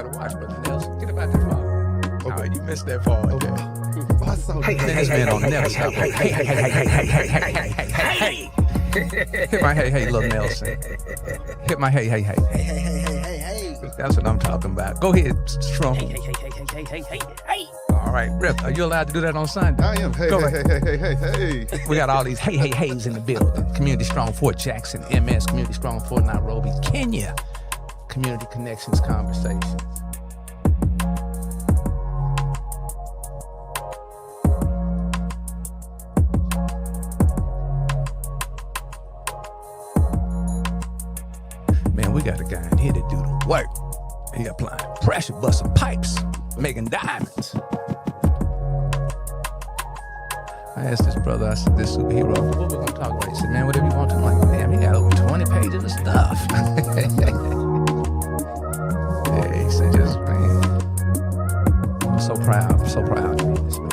gotta watch, Brother Nelson. Get about that phone. Okay. All right, you missed that part. Okay. This man don't never stop. Hey. Hit my hey, little Nelson. Hit my hey. Hey. That's what I'm talking about. Go ahead, Strong. Hey. All right, Rip, are you allowed to do that on Sunday? I am. Hey. We got all these heys in the building. Community Strong Fort Jackson, MS, Community Strong Fort Nairobi, Kenya. Community Connections Conversations. Man, we got a guy in here to do the work. He applying pressure, busting pipes, making diamonds. I asked this brother, I said, this superhero, what we gonna talk about? He said, man, whatever you want to. I'm like, damn, he got over 20 pages of stuff. Yeah, he said, just, man, I'm so proud to be in this space.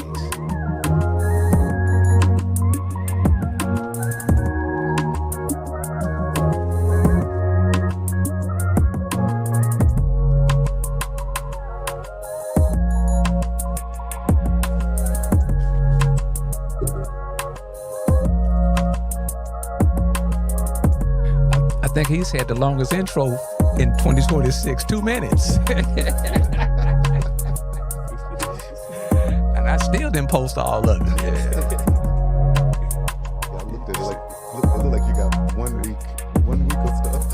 I think he's had the longest intro in 2026, 2 minutes. And I still didn't post all of it. Yeah, I looked at it like, it looked like you got 1 week of stuff.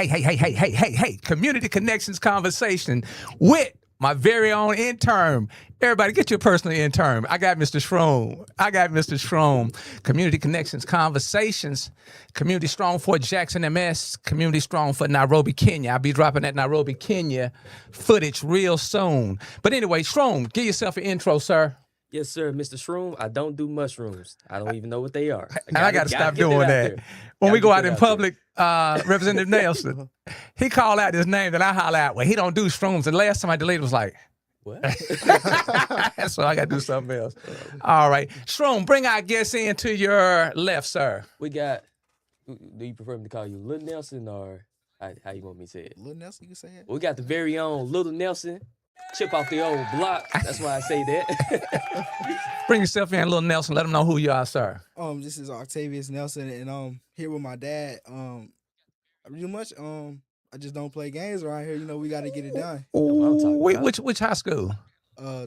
Hey, Community Connections Conversation with my very own intern. Everybody get your personal intern. I got Mr. Shroom. Community Connections Conversations. Community Strong Fort Jackson, MS. Community Strong for Nairobi, Kenya. I'll be dropping that Nairobi, Kenya footage real soon. But anyway, Shroom, give yourself an intro, sir. Yes, sir, Mr. Shroom. I don't do mushrooms. I don't even know what they are. I got to stop doing that. When we go out in public, Representative Nelson, he called out his name, then I holler out, well, he don't do shrooms. And last time I deleted was like, what? So I got to do something else. All right. Shroom, bring our guests in to your left, sir. We got, do you prefer me to call you Little Nelson or how you want me to say it? Little Nelson, you can say it. We got the very own Little Nelson. Chip off the old block. That's why I say that. Bring yourself in, Little Nelson. Let them know who you are, sir. This is Octavius Nelson, and here with my dad. Pretty much. I just don't play games around here. You know, we got to get it done. Which high school?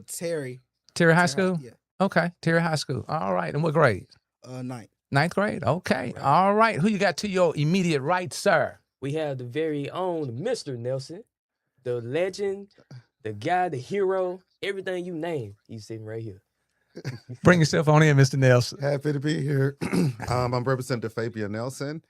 Terry. Terry High School? Yeah. Okay, Terry High School. All right. And what grade? Ninth. Ninth grade? Okay. Right. All right. Who you got to your immediate right, sir? We have the very own Mr. Nelson, the legend, the guy, the hero, everything you name. He's sitting right here. Bring yourself on in, Mr. Nelson. Happy to be here. I'm Representative FABIAN Nelson.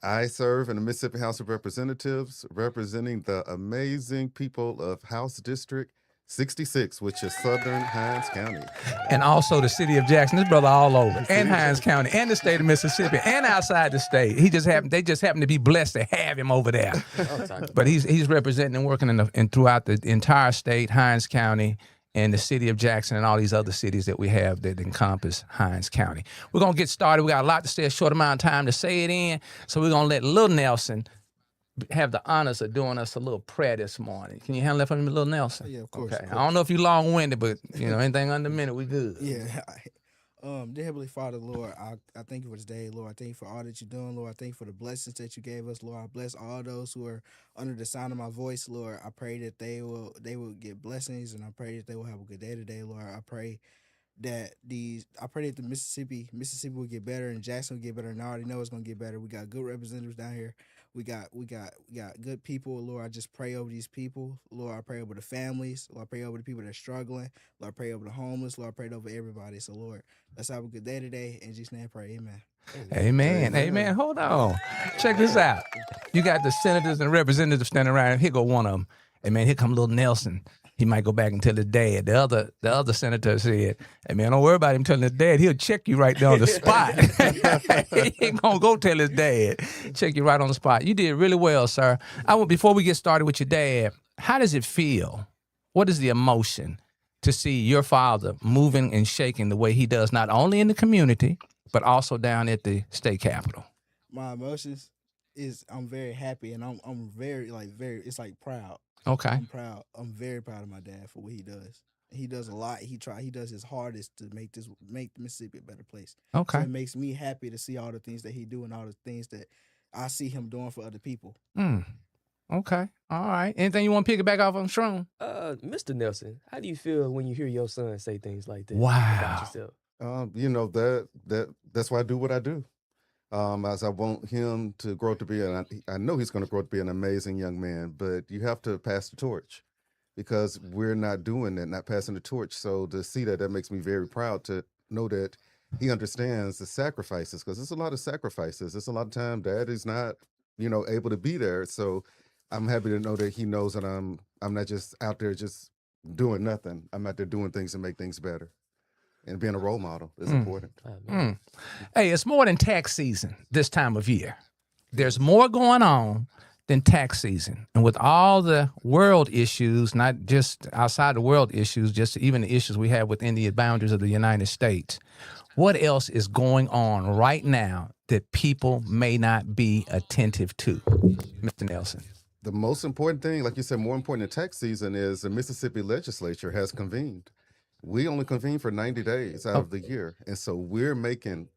I serve in the Mississippi House of Representatives, representing the amazing people of House District 66, which is Southern Hinds County. And also the city of Jackson. This brother all over. And Hinds County and the state of Mississippi and outside the state. They just happen to be blessed to have him over there. But he's representing and working throughout the entire state, Hinds County, and the city of Jackson and all these other cities that we have that encompass Hinds County. We're going to get started. We got a lot to say, a short amount of time to say it in. So we're going to let Little Nelson have the honors of doing us a little prayer this morning. Can you handle that for me, Little Nelson? Yeah, of course. Okay. Of course. I don't know if you're long-winded, but, anything under a minute, we good. Yeah. Dear Heavenly Father, Lord, I thank you for this day, Lord. I thank you for all that you're doing, Lord. I thank you for the blessings that you gave us, Lord. I bless all those who are under the sound of my voice, Lord. I pray that they will get blessings, and I pray that they will have a good day today, Lord. I pray that the Mississippi will get better, and Jackson will get better, and I already know it's gonna get better. We got good representatives down here. We got good people, Lord. I just pray over these people, Lord. I pray over the families, Lord. I pray over the people that are struggling, Lord. I pray over the homeless, Lord. I pray over everybody. So, Lord, let's have a good day today. In Jesus' name, I pray. Amen. Amen. Hold on. Check this out. You got the senators and representatives standing around. Here go one of them. Hey, man, here come Little Nelson. he might go back and tell his dad. The other senator said, "Hey man, don't worry about him telling his dad. He'll check you right there on the spot. He ain't gonna go tell his dad. Check you right on the spot." You did really well, sir. Before we get started with your dad, how does it feel? What is the emotion to see your father moving and shaking the way he does, not only in the community, but also down at the state capitol? My emotions is I'm very happy, and I'm very it's like proud. Okay. I'm proud. I'm very proud of my dad for what he does. He does a lot. He does his hardest to make Mississippi a better place. Okay. So it makes me happy to see all the things that he do and all the things that I see him doing for other people. Okay. All right. Anything you want to piggyback off on Strong? Mr. Nelson, how do you feel when you hear your son say things like that Wow. about yourself? You know, that's why I do what I do. As I want him to grow to be, I know he's going to grow to be an amazing young man, but you have to pass the torch because we're not doing that, not passing the torch. So to see that makes me very proud to know that he understands the sacrifices, because it's a lot of sacrifices. It's a lot of time Dad is not, able to be there. So I'm happy to know that he knows that I'm not just out there just doing nothing. I'm out there doing things to make things better. And being a role model is important. Hey, it's more than tax season this time of year. There's more going on than tax season. And with all the world issues, not just outside the world issues, just even the issues we have within the boundaries of the United States, what else is going on right now that people may not be attentive to, Mr. Nelson? The most important thing, like you said, more important than tax season, is the Mississippi legislature has convened. We only convene for 90 days out of the year. And so we're making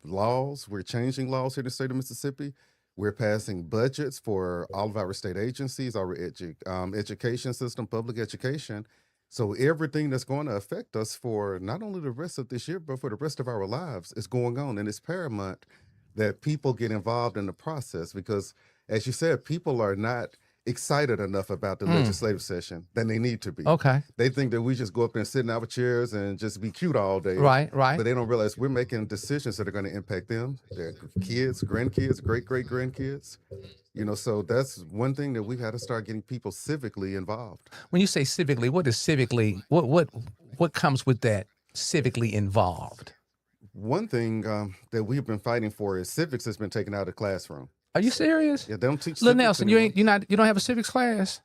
laws. We're changing laws here in the state of Mississippi. We're passing budgets for all of our state agencies, our education system, public education. So everything that's going to affect us for not only the rest of this year, but for the rest of our lives is going on. And it's paramount that people get involved in the process because, as you said, people are not excited enough about the legislative session than they need to be. Okay. They think that we just go up there and sit in our chairs and just be cute all day. Right. But they don't realize we're making decisions that are going to impact them, their kids, grandkids, great-great-grandkids. So that's one thing that we got to start getting people civically involved. When you say civically, what is civically? What comes with that civically involved? One thing that we've been fighting for is civics has been taken out of the classroom. Are you serious? Yeah, they don't teach Lil civics Nelson, anymore. you don't have a civics class?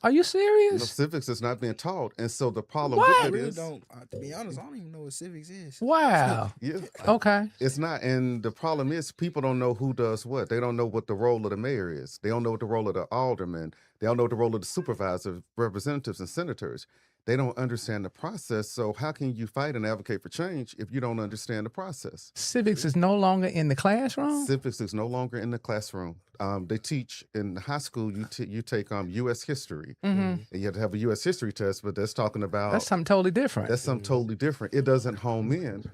Are you serious? Civics is not being taught, and so the problem What? with I it really is, don't. To be honest, I don't even know what civics is. Wow. yeah, Okay. it's not. And the problem is, people don't know who does what. They don't know what the role of the mayor is. They don't know what the role of the alderman. They don't know what the role of the supervisors, representatives, and senators. They don't understand the process. So how can you fight and advocate for change if you don't understand the process? Civics is no longer in the classroom? Civics is no longer in the classroom. They teach in high school. You take U.S. history, and you have to have a U.S. history test. But that's talking about That's something totally different. that's something totally different. It doesn't home in,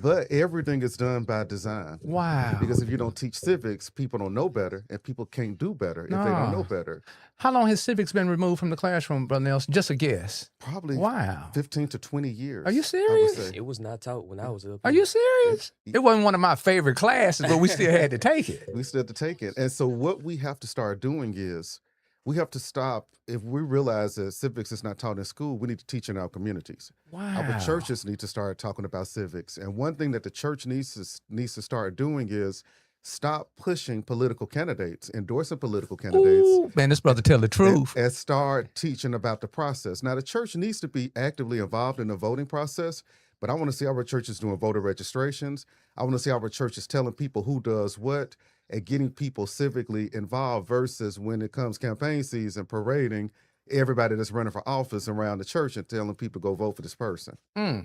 but everything is done by design. Wow. Because if you don't teach civics, people don't know better, and people can't do better if they don't know better. How long has civics been removed from the classroom, Brother Nelson? Just a guess. Probably Wow. 15 to 20 years. Are you I would serious? say. It was not taught when I was up. Are you serious? It wasn't one of my favorite classes, but we still had to take it. We still have to take it. And so what we have to start doing is we have to stop. If we realize that civics is not taught in school, we need to teach in our communities. Wow. Our churches need to start talking about civics. And one thing that the church needs to start doing is stop pushing political candidates, endorsing political candidates. Ooh, man, this brother tell the truth. And start teaching about the process. Now, the church needs to be actively involved in the voting process, but I want to see our churches doing voter registrations. I want to see our churches telling people who does what and getting people civically involved versus when it comes campaign season, parading everybody that's running for office around the church and telling people to go vote for this person. There's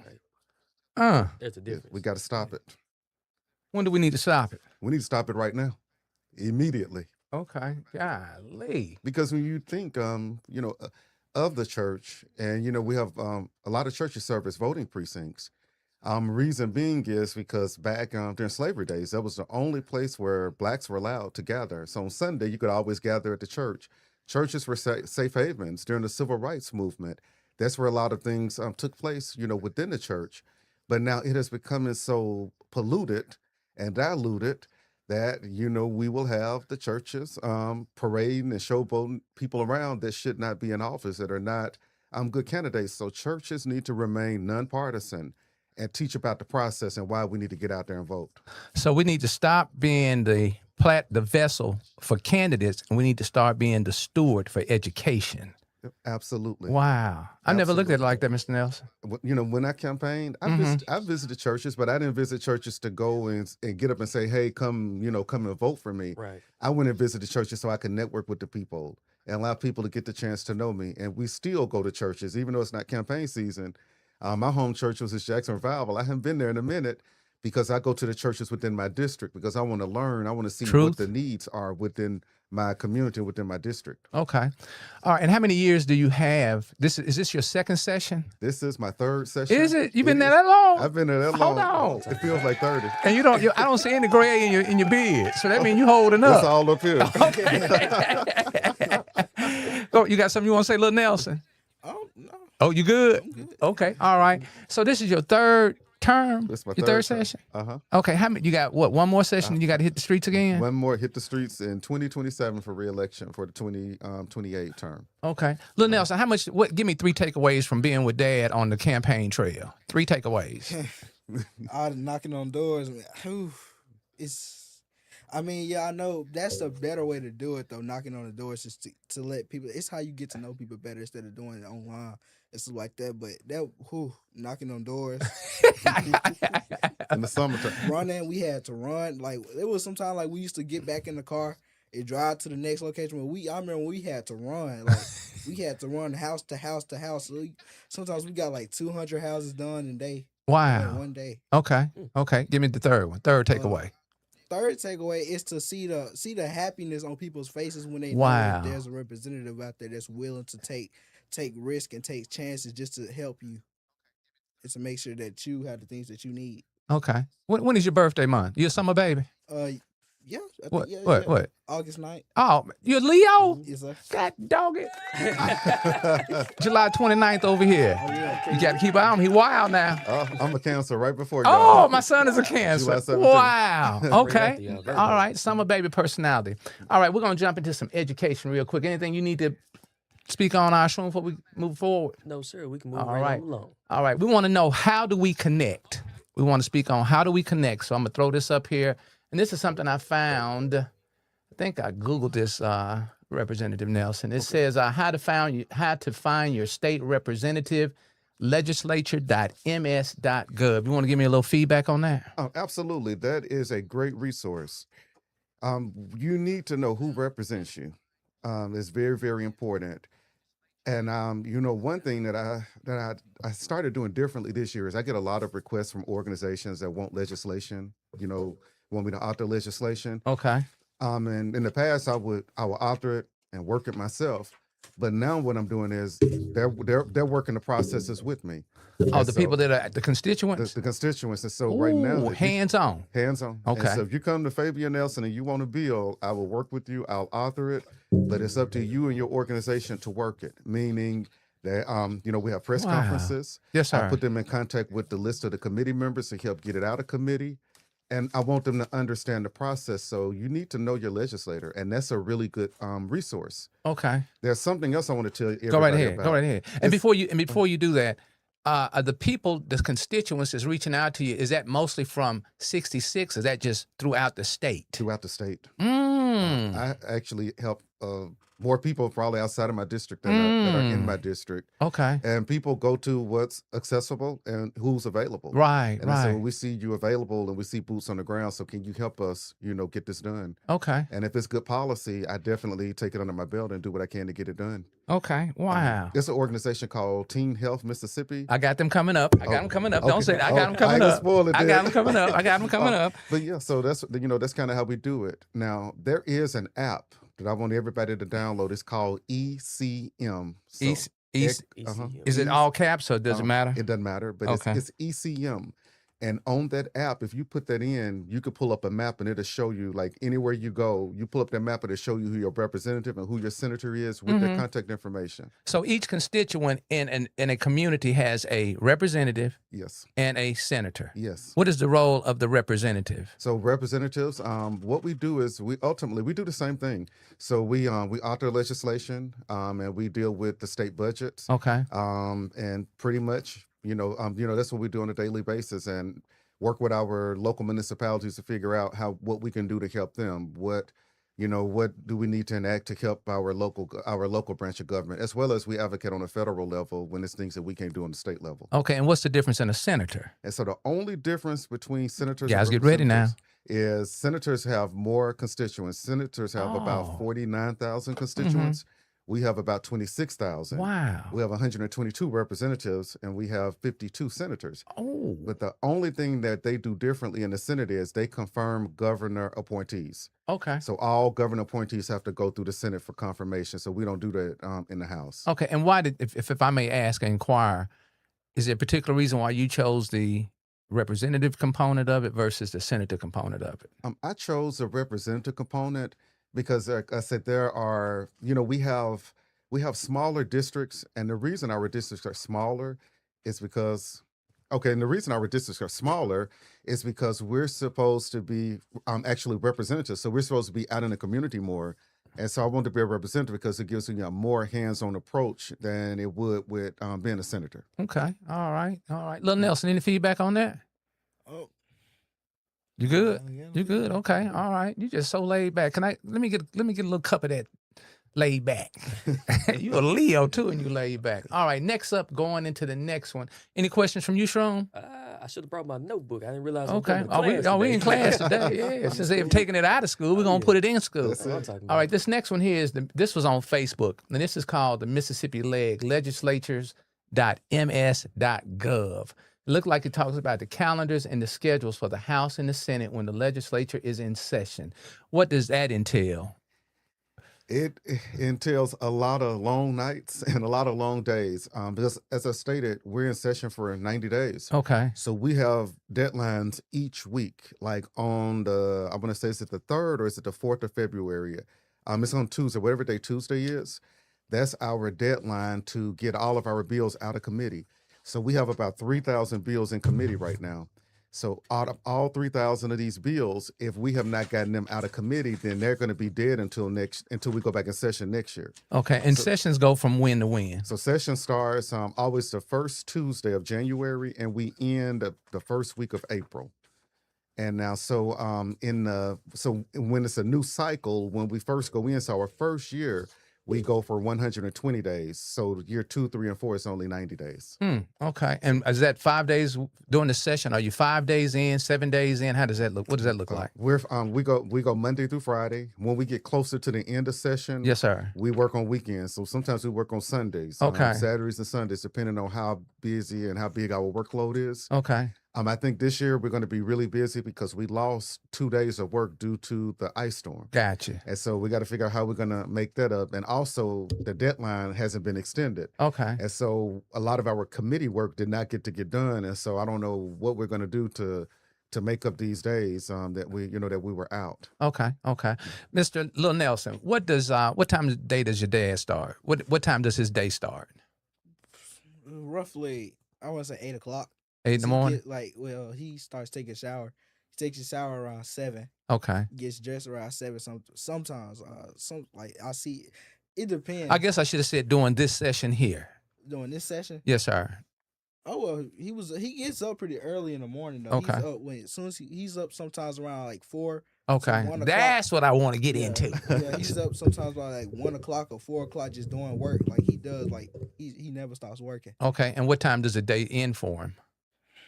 a difference. We got to stop it. When do we need to stop it? We need to stop it right now, immediately. Okay. Golly. Because when you think, of the church, and, we have a lot of churches serve as voting precincts. Reason being is because back during slavery days, that was the only place where blacks were allowed to gather. So on Sunday, you could always gather at the church. Churches were safe havens during the civil rights movement. That's where a lot of things took place, within the church. But now it has become so polluted and diluted that, we will have the churches parading and showboating people around that should not be in office, that are not good candidates. So churches need to remain nonpartisan and teach about the process and why we need to get out there and vote. So we need to stop being the vessel for candidates, and we need to start being the steward for education. Absolutely. Wow. I never looked at it like that, Mr. Nelson. When I campaigned, I visited churches, but I didn't visit churches to go and get up and say, hey, come and vote for me. Right. I went and visited churches so I could network with the people and allow people to get the chance to know me. And we still go to churches, even though it's not campaign season. My home church was Jackson Revival. I haven't been there in a minute because I go to the churches within my district because I want to learn. I want to see what the needs are within my community, within my district. Okay. All right. And how many years do you have? Is this your second session? This is my third session. Is it? You've been there that long? I've been there that long. Hold on. It feels like 30. And I don't see any gray in your beard. So that means you holding up. It's all up here. Oh, you got something you want to say, Little Nelson? Oh, no. Oh, you good? I'm good. Okay. All right. So this is your third term? This is my your third third term. session? Uh-huh. Okay. How many? You got what? One more session? And you got to hit the streets again? One more, hit the streets in 2027 for re-election for the 2028 term. Okay. Little Nelson, give me 3 takeaways from being with Dad on the campaign trail. 3 takeaways. Knocking on doors. I know that's the better way to do it though. Knocking on the doors is to let people. It's how you get to know people better instead of doing it online and stuff like that. But knocking on doors In the summertime. running, we had to run. Like it was sometimes like we used to get back in the car and drive to the next location. I remember when we had to run. Like we had to run house to house to house. So sometimes we got like 200 houses done in a day. Wow. One day. Okay. Give me the third one. Third takeaway. Third takeaway is to see the happiness on people's faces when they know Wow. that there's a representative out there that's willing to take risk and take chances just to help you and to make sure that you have the things that you need. Okay. When is your birthday month? You a summer baby? Yeah. What? August 9th. Oh, you a Leo? Yes, sir. God dog it. July 29th over here. Oh, yeah. You got to keep an eye on him. He wild now. I'm a Cancer right before Oh, y'all. my son is a Cancer. July 17th. Wow. Okay. Right after y'all. All right. Summer baby personality. All right. We're going to jump into some education real quick. Anything you need to speak on, Ashwin, before we move forward? No, sir. We can move All right right. on along. All right. We want to know, how do we connect? We want to speak on how do we connect. So I'm going to throw this up here. And this is something I found. I think I Googled this, Representative Nelson. It says how to find your state representative, legislature.ms.gov. You want to give me a little feedback on that? Oh, absolutely. That is a great resource. You need to know who represents you. It's very, very important. And one thing that I started doing differently this year is I get a lot of requests from organizations that want legislation, want me to author legislation. Okay. And in the past I would author it and work it myself. But now what I'm doing is they're working the processes with me. Oh, And the so people that are the constituents? the constituents. And so right now, Ooh, hands-on. hands-on. Okay. And so if you come to Fabian Nelson and you want a bill, I will work with you. I'll author it, but it's up to you and your organization to work it. Meaning that we have press Wow. conferences. Yes, sir. I put them in contact with the list of the committee members to help get it out of committee. And I want them to understand the process. So you need to know your legislator, and that's a really good resource. Okay. There's something else I want to tell you. Go right ahead. About. Go right ahead. And before you do that, are the people, the constituents that's reaching out to you, is that mostly from 66? Is that just throughout the state? Throughout the state. Mm. I actually help more people probably outside of my district that are in my district. Okay. And people go to what's accessible and who's available. Right, And I say, right. well, we see you available and we see boots on the ground. So can you help us, get this done? Okay. And if it's good policy, I definitely take it under my belt and do what I can to get it done. Okay. Wow. It's an organization called Teen Health Mississippi. I got them coming up. I got them coming up. Don't okay. say that. I got them I coming ain't gonna up. spoil it I got then. them coming up. I got them coming up. But yeah, so that's kind of how we do it. Now, there is an app that I want everybody to download. It's called ECM. So, East. uh-huh. ECM. Is it all caps or does it matter? It doesn't matter, but Okay. it's ECM. And on that app, if you put that in, you could pull up a map and it'll show you, like, anywhere you go, you pull up that map, it'll show you who your representative and who your senator is with their contact information. So each constituent in a community has a representative Yes. and a senator. Yes. What is the role of the representative? So representatives, what we do is we do the same thing. So we author legislation, and we deal with the state budgets. Okay. And pretty much, that's what we do on a daily basis, and work with our local municipalities to figure out what we can do to help them. What do we need to enact to help our local branch of government, as well as we advocate on a federal level when it's things that we can't do on the state level. Okay, and what's the difference in a senator? And so the only difference between senators Guys, and get ready now. is senators have more constituents. Senators have about 49,000 constituents. We have about 26,000. Wow. We have 122 representatives, and we have 52 senators. Oh. But the only thing that they do differently in the Senate is they confirm governor appointees. Okay. So all governor appointees have to go through the Senate for confirmation. So we don't do that in the House. Okay, and why if I may ask and inquire, is there a particular reason why you chose the representative component of it versus the senator component of it? I chose the representative component because, like I said, there are, we have smaller districts, and the reason our districts are smaller is because, and the reason our districts are smaller is because we're supposed to be actually representatives, so we're supposed to be out in the community more. And so I want to be a representative because it gives me a more hands-on approach than it would with being a senator. Okay, all right. Little Nelson, any feedback on that? Oh, You good? yeah, You good? Okay, all right. You just so laid back. Let me get a little cup of that laid back. You a Leo too, and you laid back. All right. Next up, going into the next one. Any questions from you, Shroom? I should have brought my notebook. I didn't realize. Okay. We in class today. Yeah. Since they've taken it out of school, we're gonna put it in school. That's it. All right. This next one here this was on Facebook, and this is called the Mississippi Leg legislatures.ms.gov. It looked like it talks about the calendars and the schedules for the House and the Senate when the legislature is in session. What does that entail? It entails a lot of long nights and a lot of long days. Because as I stated, we're in session for 90 days. Okay. So we have deadlines each week, like on I want to say, is it the 3rd or is it the 4th of February? It's on Tuesday, whatever day Tuesday is. That's our deadline to get all of our bills out of committee. So we have about 3,000 bills in committee right now. So out of all 3,000 of these bills, if we have not gotten them out of committee, then they're going to be dead until we go back in session next year. Okay, and sessions go from when to when? So session starts always the first Tuesday of January, and we end the first week of April. And now, so when it's a new cycle, when we first go in, so our first year, we go for 120 days. So year 2, 3, and 4 is only 90 days. Okay. And is that 5 days during the session? Are you 5 days in, 7 days in? How does that look? What does that look like? We go Monday through Friday. When we get closer to the end of session, Yes, sir. we work on weekends. So sometimes we work on Sundays. Okay. Saturdays and Sundays, depending on how busy and how big our workload is. Okay. I think this year we're going to be really busy because we lost 2 days of work due to the ice storm. Gotcha. And so we got to figure out how we're going to make that up. And also the deadline hasn't been extended. Okay. And so a lot of our committee work did not get done. And so I don't know what we're going to do to make up these days that we were out. Okay. Mr. Lil Nelson, what time of the day does your dad start? What time does his day start? roughly, I want to say 8 o'clock. 8 in the morning? He starts taking a shower. He takes a shower around 7. Okay. Gets dressed around 7. Sometimes, I see. It depends. I guess I should have said during this session here. During this session? Yes, sir. Oh well, he gets up pretty early in the morning though. Okay. He's up as soon as he's up sometimes around like 4. Okay. So 1 o'clock. That's what I want to get into. Yeah, he's up sometimes by like 1 o'clock or 4 o'clock just doing work. Like he does, like he never stops working. Okay. And what time does the day end for him?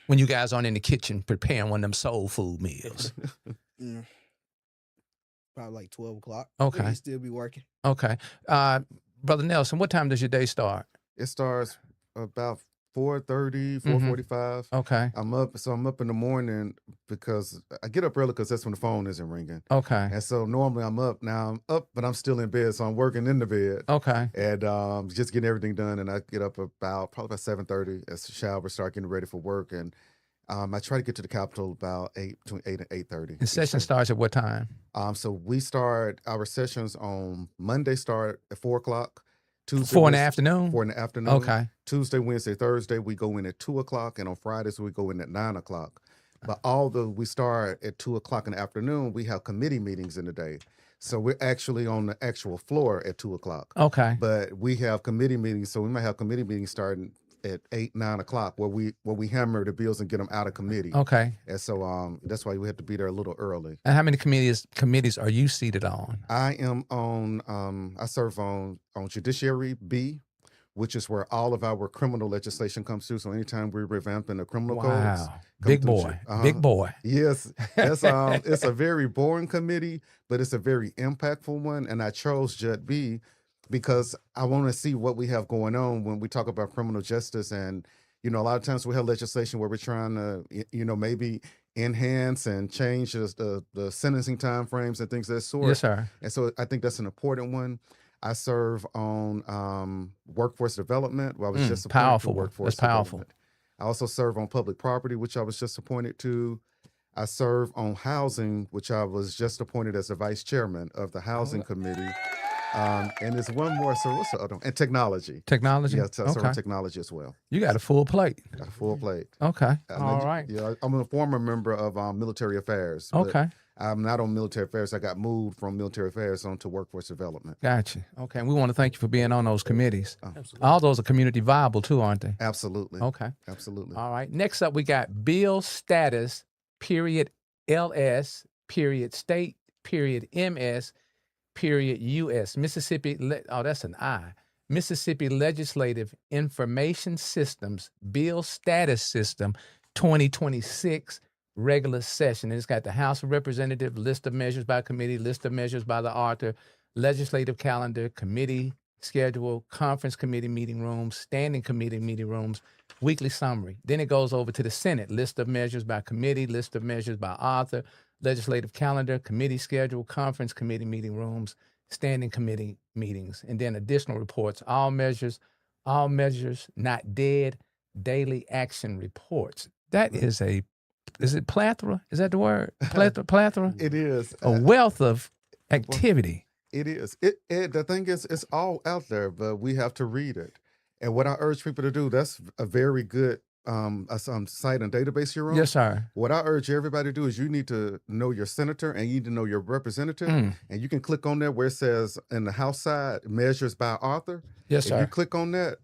When you guys aren't in the kitchen preparing one of them soul food meals. Probably like 12 o'clock. Okay. He still be working. Okay. Brother Nelson, what time does your day start? It starts about 4:30, 4:45. Okay. I'm up in the morning because I get up early because that's when the phone isn't ringing. Okay. And so normally I'm up. Now I'm up, but I'm still in bed, so I'm working in the bed. Okay. And just getting everything done. And I get up probably about 7:30 as the shower, start getting ready for work. And I try to get to the Capitol about between 8 and 8:30. The session starts at what time? So we start our sessions on Monday start at 4 o'clock. Tuesday, 4 in the Wednesday- afternoon? 4 in the afternoon. Okay. Tuesday, Wednesday, Thursday, we go in at 2 o'clock, and on Fridays we go in at 9 o'clock. But although we start at 2 o'clock in the afternoon, we have committee meetings in the day. So we're actually on the actual floor at 2 o'clock. Okay. But we have committee meetings, so we might have committee meetings starting at 8, 9 o'clock, where we hammer the bills and get them out of committee. Okay. And so that's why we have to be there a little early. And how many committees are you seated on? I am on. I serve on Judiciary B, which is where all of our criminal legislation comes through. So anytime we're revamping the criminal codes, Wow. come Big through boy. ju- Big boy. Yes, that's it's a very boring committee, but it's a very impactful one. And I chose Jud B because I want to see what we have going on when we talk about criminal justice. And a lot of times we have legislation where we're trying to, maybe enhance and change the sentencing timeframes and things of that sort. Yes, sir. And so I think that's an important one. I serve on workforce development. Well, I was just appointed Powerful. to workforce That's powerful. development. I also serve on public property, which I was just appointed to. I serve on housing, which I was just appointed as the vice chairman of the housing committee. And there's one more. So what's the other one? And technology. Technology? Yes, I serve Okay. on technology as well. You got a full plate. Got a full plate. Okay. And All then, right. Yeah, I'm a former member of military affairs. but Okay. I'm not on military affairs. I got moved from military affairs onto workforce development. Gotcha. Okay. And we want to thank you for being on those committees. Absolutely. All those are community viable too, aren't they? Absolutely. Okay. Absolutely. All right. Next up, we got bill status, period, LS, period, state, period, MS, period, US. Mississippi, that's an I. Mississippi Legislative Information Systems Bill Status System 2026 regular session. And it's got the House of Representatives, list of measures by committee, list of measures by the author, legislative calendar, committee schedule, conference committee meeting rooms, standing committee meeting rooms, weekly summary. Then it goes over to the Senate, list of measures by committee, list of measures by author, legislative calendar, committee schedule, conference committee meeting rooms, standing committee meetings, and then additional reports, all measures not dead, daily action reports. That is it plethora? Is that the word? Plethora? It is. A wealth of activity. It is. The thing is, it's all out there, but we have to read it. And what I urge people to do, that's a very good site and database you're on. Yes, sir. What I urge everybody to do is you need to know your senator and you need to know your representative. And you can click on there where it says in the House side, measures by author. Yes, If sir. you click on that,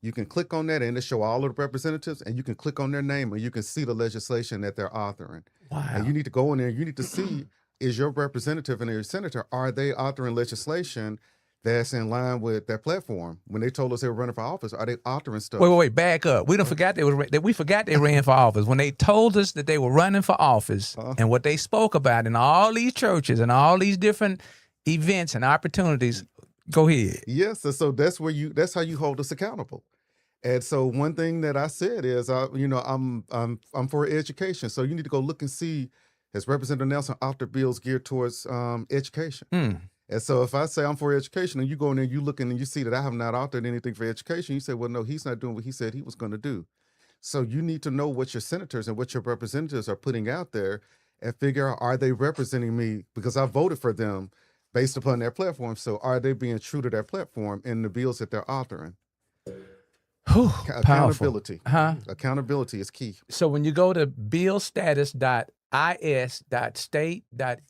you can click on that and it show all of the representatives and you can click on their name and you can see the legislation that they're authoring. Wow. And you need to go in there, you need to see, is your representative and your senator, are they authoring legislation that's in line with their platform? When they told us they were running for office, are they authoring stuff? Wait, back up. We forgot they ran for office. When they told us that they were running for office and what they spoke about in all these churches and all these different events and opportunities, go ahead. Yes, and so that's how you hold us accountable. And so one thing that I said is, I'm for education. So you need to go look and see, has Representative Nelson authored bills geared towards education? And so if I say I'm for education and you go in there, you look in and you see that I have not authored anything for education, you say, well, no, he's not doing what he said he was going to do. So you need to know what your senators and what your representatives are putting out there and figure out, are they representing me? Because I voted for them based upon their platform. So are they being true to their platform in the bills that they're authoring? Whew, Accountability. Huh? Accountability is key. So when you go to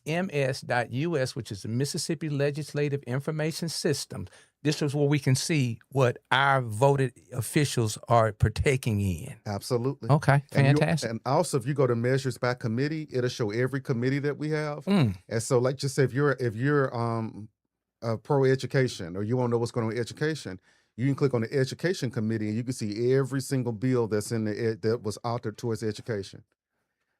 billstatus.is.state.ms.us, which is the Mississippi Legislative Information System, this is where we can see what our voted officials are partaking in. Absolutely. Okay, fantastic. And also, if you go to measures by committee, it'll show every committee that we have. And so, like, just say if you're pro education or you want to know what's going on with education, you can click on the education committee and you can see every single bill that's in that was authored towards education.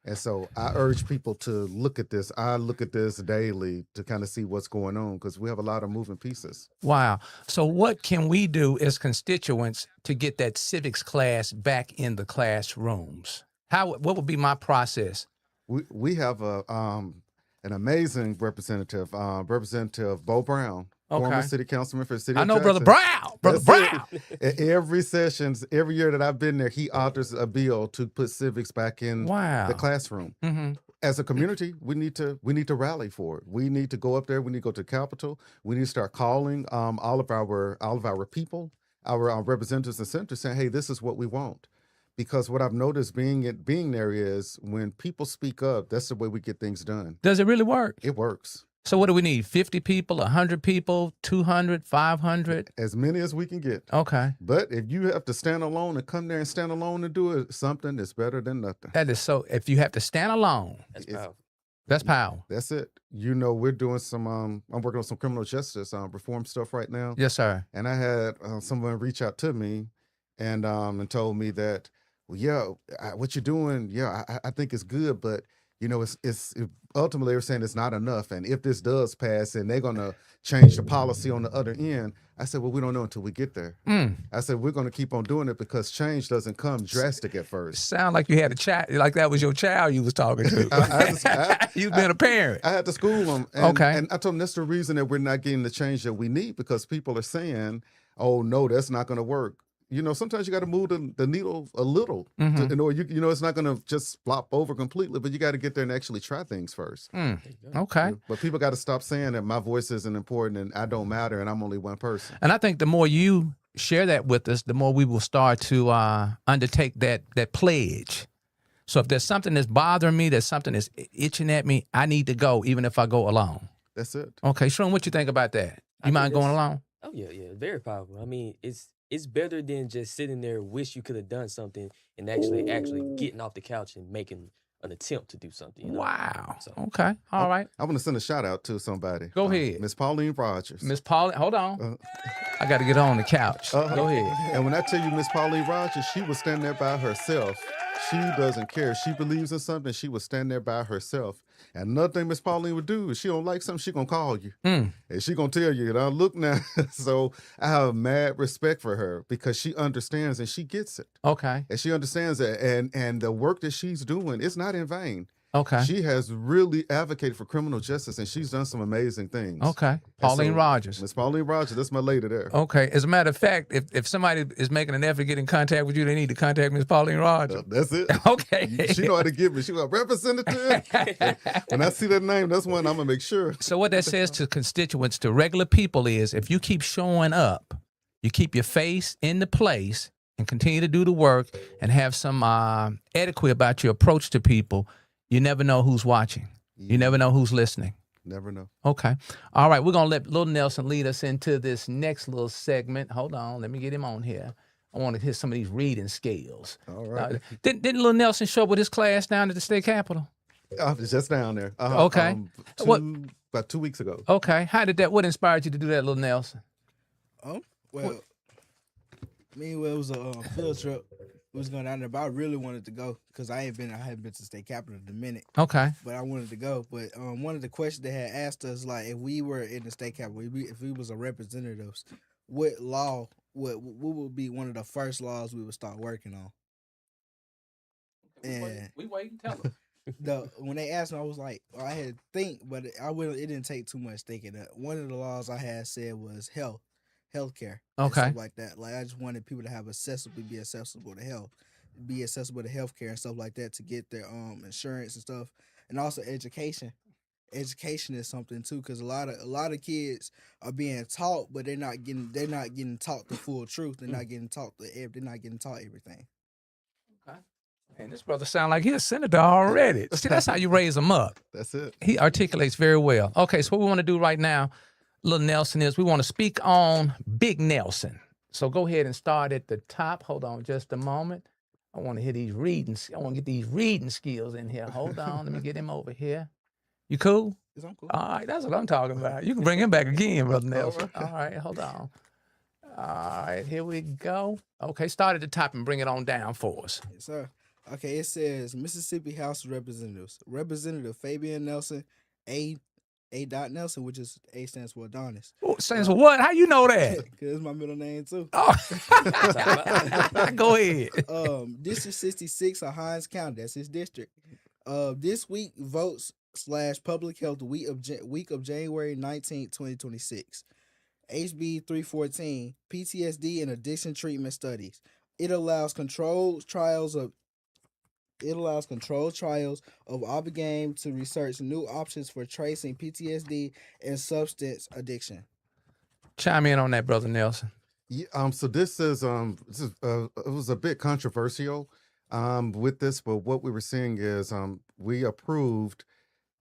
And so I urge people to look at this. I look at this daily to kind of see what's going on because we have a lot of moving pieces. Wow. So what can we do as constituents to get that civics class back in the classrooms? What would be my process? We have an amazing representative, Representative Bo Brown. former Okay. city councilman for the city I of know Brother Jackson. Brown. Brother That's Brown. it. At every sessions, every year that I've been there, he authors a bill to put civics back in Wow. the classroom. Mm-hmm. As a community, we need to rally for it. We need to go up there. We need to go to the Capitol. We need to start calling all of our people, our representatives and senators, saying, "Hey, this is what we want." Because what I've noticed being there is when people speak up, that's the way we get things done. Does it really work? It works. So what do we need? 50 people, 100 people, 200, 500? As many as we can get. Okay. But if you have to stand alone and come there and stand alone and do it, something that's better than nothing. That is so, if you have to stand alone, That's It's- powerful. that's power. That's it. You know, we're doing some, I'm working on some criminal justice reform stuff right now. Yes, sir. And I had someone reach out to me and told me that, well, yeah, what you're doing, yeah, I think it's good, but you know, it's ultimately they're saying it's not enough. And if this does pass and they're going to change the policy on the other end, I said, well, we don't know until we get there. I said, we're going to keep on doing it because change doesn't come drastic at first. Sound like you had a child, like that was your child you was talking to. You've been a parent. I had to school them. And, Okay. And I told them that's the reason that we're not getting the change that we need, because people are saying, oh, no, that's not going to work. You know, sometimes you got to move the needle a little. Mhm. In order, you know, it's not going to just flop over completely, but you got to get there and actually try things first. Okay. But people got to stop saying that my voice isn't important and I don't matter and I'm only one person. And I think the more you share that with us, the more we will start to undertake that pledge. So if there's something that's bothering me, there's something that's itching at me, I need to go, even if I go alone. That's it. Okay, Sean, what you think about that? You I mind think going that's- alone? Oh yeah, very powerful. I mean, it's better than just sitting there, wish you could have done something, and actually getting off the couch and making an attempt to do something. You know? Wow. So- Okay. All right. I want to send a shout out to somebody. Go ahead. Miss Pauline Rogers. Miss Paula, hold on. I got to get on the couch. Go ahead. And when I tell you Miss Pauline Rogers, she was standing there by herself. She doesn't care. She believes in something. She was standing there by herself. And another thing Miss Pauline would do is she don't like something, she gonna call you. And she gonna tell you, now look now. So I have mad respect for her because she understands and she gets it. Okay. And she understands that. And the work that she's doing is not in vain. Okay. She has really advocated for criminal justice and she's done some amazing things. Okay. Pauline Rogers. Miss Pauline Rogers, that's my lady there. Okay. As a matter of fact, if somebody is making an effort to get in contact with you, they need to contact Miss Pauline Rogers. That's it. Okay. She know how to give me. She was a representative. When I see that name, that's one I'm gonna make sure. So what that says to constituents, to regular people, is if you keep showing up, you keep your face in the place and continue to do the work and have some etiquette about your approach to people, you never know who's watching. You never know who's listening. Never know. Okay. All right. We're going to let Little Nelson lead us into this next little segment. Hold on. Let me get him on here. I want to hear some of these reading skills. All right. Didn't Little Nelson show up with his class down at the state capitol? I was just down there. Okay. About 2 weeks ago. Okay. What inspired you to do that, Little Nelson? Well, it was a field trip. We was going down there, but I really wanted to go because I hadn't been to state capitol in a minute. Okay. But I wanted to go. But one of the questions they had asked us, like, if we were in the state capitol, if we was a representatives, what law, what would be one of the first laws we would start working on? And We wait. Tell them. when they asked me, I was like, I had to think, but it didn't take too much thinking. One of the laws I had said was healthcare. and Okay. stuff like that. Like I just wanted people to be accessible to health, be accessible to healthcare and stuff like that to get their insurance and stuff, and also education. Education is something too, because a lot of kids are being taught, but they're not getting taught the full truth. They're not getting taught everything. And this brother sound like he's a senator already. See, that's how you raise him up. That's it. He articulates very well. Okay, so what we want to do right now, Little Nelson, is we want to speak on Big Nelson. So go ahead and start at the top. Hold on just a moment. I want to hear these reading. I want to get these reading skills in here. Hold on. Let me get him over here. You cool? Yes, I'm cool. All right, that's what I'm talking about. You can bring him back again, Brother Nelson. All right, hold on. All right, here we go. Okay, start at the top and bring it on down for us. Yes, sir. Okay, it says Mississippi House of Representatives. Representative Fabian Nelson, A. Nelson, which is A stands for Adonis. Oh, stands for what? How you know that? Because it's my middle name too. Oh. Go ahead. District 66 of Hines County. That's his district. This week votes / public health week of January 19th, 2026. HB 314, PTSD and addiction treatment studies. It allows controlled trials of Obligame to research new options for tracing PTSD and substance addiction. Chime in on that, Brother Nelson. Yeah, so this is it was a bit controversial with this, but what we were seeing is we approved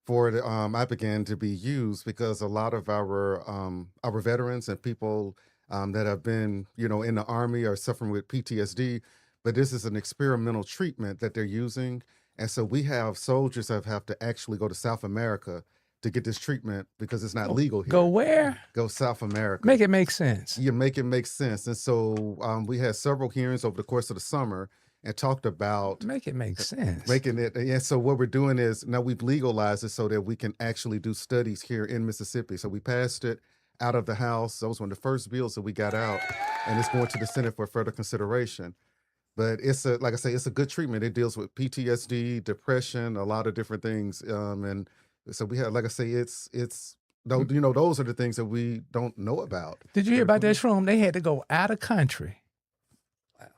for the Ibogaine to be used because a lot of our veterans and people that have been in the Army are suffering with PTSD, but this is an experimental treatment that they're using, and so we have soldiers that have to actually go to South America to get this treatment because it's not legal here. Go where? Go South America. Make it make sense. Yeah, make it make sense. And so we had several hearings over the course of the summer and talked about Make it make sense. making it. And so what we're doing is now we've legalized it so that we can actually do studies here in Mississippi. So we passed it out of the House. That was one of the first bills that we got out, and it's going to the Senate for further consideration. But like I say, it's a good treatment. It deals with PTSD, depression, a lot of different things. And so we have, like I say, it's those are the things that we don't know about. Did you hear about that shroom? They had to go out of country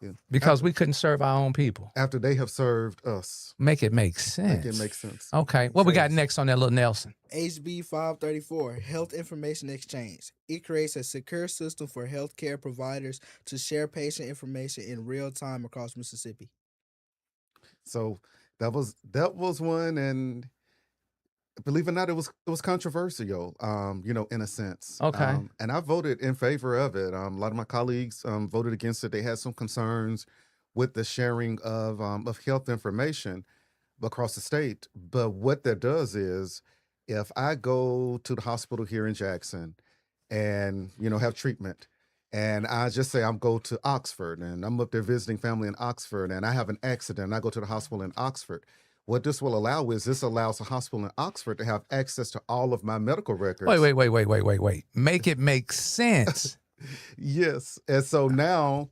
Yeah. because we couldn't serve our own people. After they have served us. Make it make sense. Make it make sense. Okay. What we got next on that little Nelson? HB 534, Health Information Exchange. It creates a secure system for healthcare providers to share patient information in real time across Mississippi. So that was one, and believe it or not, it was controversial, in a sense. Okay. And I voted in favor of it. A lot of my colleagues voted against it. They had some concerns with the sharing of health information across the state. But what that does is, if I go to the hospital here in Jackson and have treatment, and I just say I'm go to Oxford and I'm up there visiting family in Oxford, and I have an accident and I go to the hospital in Oxford. What this will allow is this allows a hospital in Oxford to have access to all of my medical records. Wait. Make it make sense. Yes. And so now,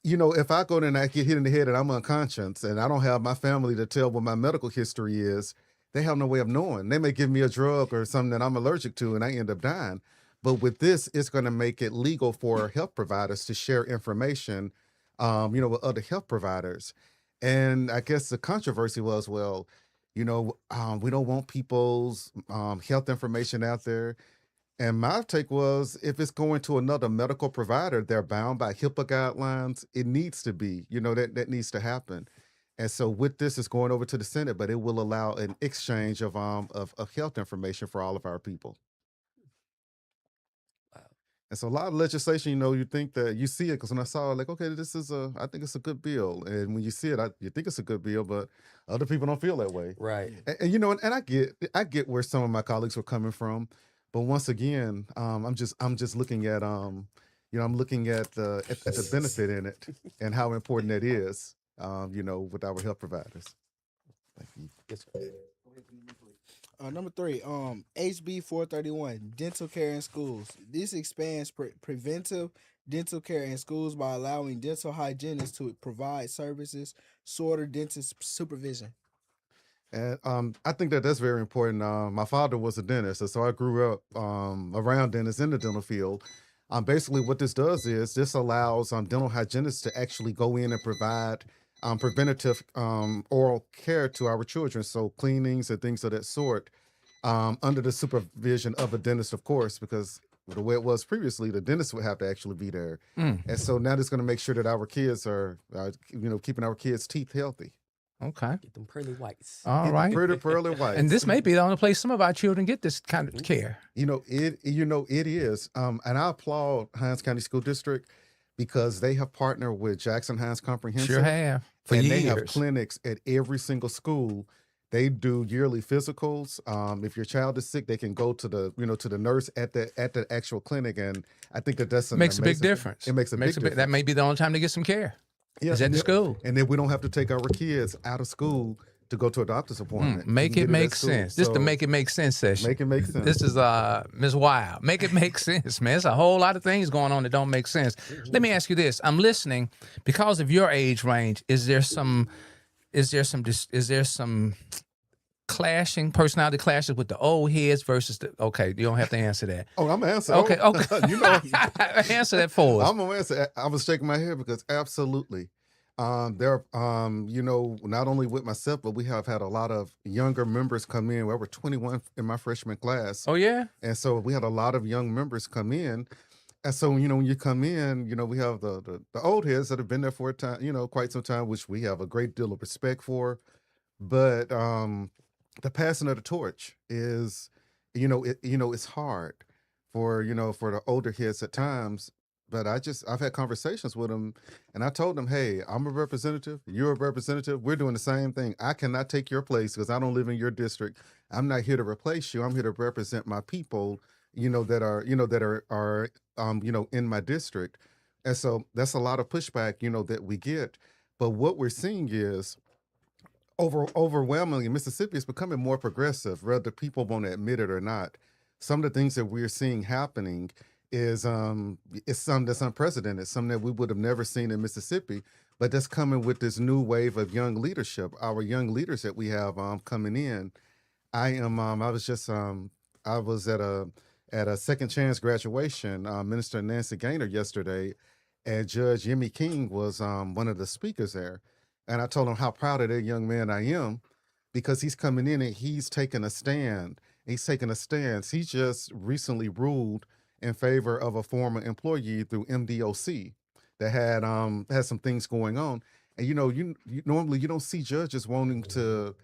if I go there and I get hit in the head and I'm unconscious and I don't have my family to tell what my medical history is, they have no way of knowing. They may give me a drug or something that I'm allergic to and I end up dying. But with this, it's going to make it legal for health providers to share information, with other health providers. And I guess the controversy was, we don't want people's health information out there. And my take was, if it's going to another medical provider, they're bound by HIPAA guidelines. It needs to be, that needs to happen. And so with this, it's going over to the Senate, but it will allow an exchange of health information for all of our people. And so a lot of legislation, you think that you see it, because when I saw it, like, okay, I think it's a good bill. And when you see it, you think it's a good bill, but other people don't feel that way. Right. And I get where some of my colleagues were coming from. But once again, I'm just looking at, I'm looking at the benefit in it and how important that is, with our health providers. Thank you. Yes, sir. Number 3, HB 431, dental care in schools. This expands preventive dental care in schools by allowing dental hygienists to provide services, shorter dentist supervision. And I think that's very important. My father was a dentist, and so I grew up around dentists in the dental field. Basically, what this does is this allows dental hygienists to actually go in and provide preventative oral care to our children, so cleanings and things of that sort, under the supervision of a dentist, of course, because the way it was previously, the dentist would have to actually be there. And so now it's going to make sure that our kids are, keeping our kids' teeth healthy. Okay. Get them pearly whites. All right. Pretty pearly white. And this may be the only place some of our children get this kind of care. It is. And I applaud Hinds County School District because they have partnered with Jackson Hinds Comprehensive. Sure have. For and years. They have clinics at every single school. They do yearly physicals. If your child is sick, they can go to the nurse at the actual clinic, and I think that's makes a big thing. difference. It makes a big difference. That may be the only time they get some care. Yeah, is at the school, and then we don't have to take our kids out of school to go to a doctor's appointment. Make it make sense. This is the make it make sense session. Make it make sense. This is Ms. Wild. Make it make sense, man. There's a whole lot of things going on that don't make sense. Let me ask you this. I'm listening because of your age range. Is there some personality clashes with the old heads versus the? Okay, you don't have to answer that. Oh, I'm gonna answer. Okay, Oh, okay. you know, Answer that for us. I'm gonna answer. I was shaking my head because absolutely, there. You know, not only with myself, but we have had a lot of younger members come in. We were 21 in my freshman class, Oh yeah. and so we had a lot of young members come in. And so, you know, when you come in, you know, we have the old heads that have been there for a time, you know, quite some time, which we have a great deal of respect for. But the passing of the torch is, it's hard for, for the older heads at times. But I've had conversations with them, and I told them, hey, I'm a representative, you're a representative, we're doing the same thing. I cannot take your place because I don't live in your district. I'm not here to replace you. I'm here to represent my people, that are in my district. And so that's a lot of pushback, that we get. But what we're seeing is overwhelmingly, Mississippi is becoming more progressive, whether people want to admit it or not. Some of the things that we're seeing happening is something that's unprecedented, something that we would have never seen in Mississippi, but that's coming with this new wave of young leadership. Our young leaders that we have coming in. I was at a second chance graduation, Minister Nancy Gaynor yesterday, and Judge Yemi King was one of the speakers there. And I told him how proud of that young man I am because he's coming in and he's taking a stand. He's taking a stance. He just recently ruled in favor of a former employee through MDOC that had some things going on. And you normally you don't see judges wanting to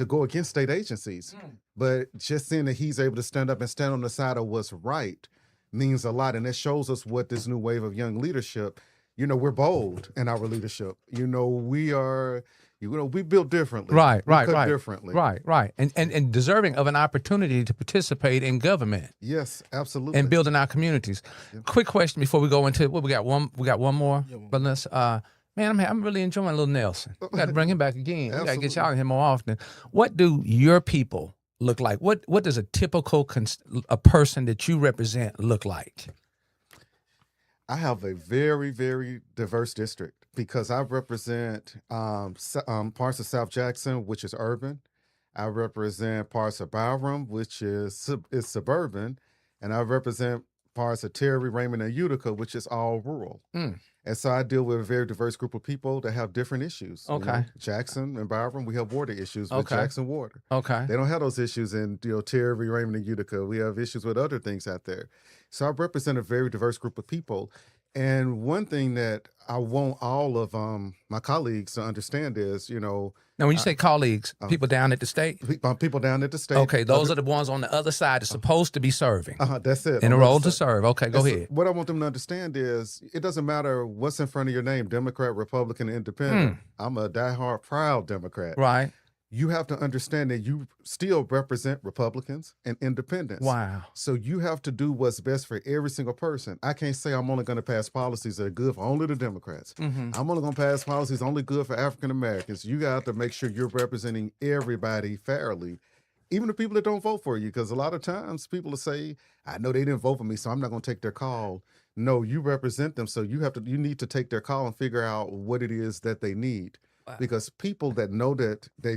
go against state agencies, but just seeing that he's able to stand up and stand on the side of what's right means a lot, and it shows us what this new wave of young leadership. We're bold in our leadership. We are. We build differently. Right. Differently. Right. And deserving of an opportunity to participate in government. Yes, absolutely. And building our communities. Yeah. Quick question before we go into what we got. We got one more. Yeah, one But let's. Man, I'm really enjoying little Nelson. We got to bring him back again. We got to get Absolutely. y'all in here more often. What do your people look like? What does a typical a person that you represent look like? I have a very, very diverse district because I represent parts of South Jackson, which is urban. I represent parts of Byram, which is suburban, and I represent parts of Terry, Raymond, and Utica, which is all rural. And so I deal with a very diverse group of people that have different issues. Okay. Jackson and Byram, we have water issues with Okay. Jackson Water. Okay. They don't have those issues in Terry, Raymond, and Utica. We have issues with other things out there. So I represent a very diverse group of people. And one thing that I want all of my colleagues to understand is, Now, when you say colleagues, people down at the state? people down at the state. Okay, those are the ones on the other side that's supposed to be serving. That's it. In a On the role other to side. serve. Okay, go And so ahead. what I want them to understand is it doesn't matter what's in front of your name, Democrat, Republican, Independent. I'm a diehard, proud Democrat. Right. You have to understand that you still represent Republicans and Independents. Wow. So you have to do what's best for every single person. I can't say I'm only going to pass policies that are good for only the Democrats. I'm only going to pass policies only good for African Americans. You got to make sure you're representing everybody fairly, even the people that don't vote for you. Because a lot of times people will say, I know they didn't vote for me, so I'm not going to take their call. No, you represent them. So you need to take their call and figure out what it is that they need. Wow. Because people that know that they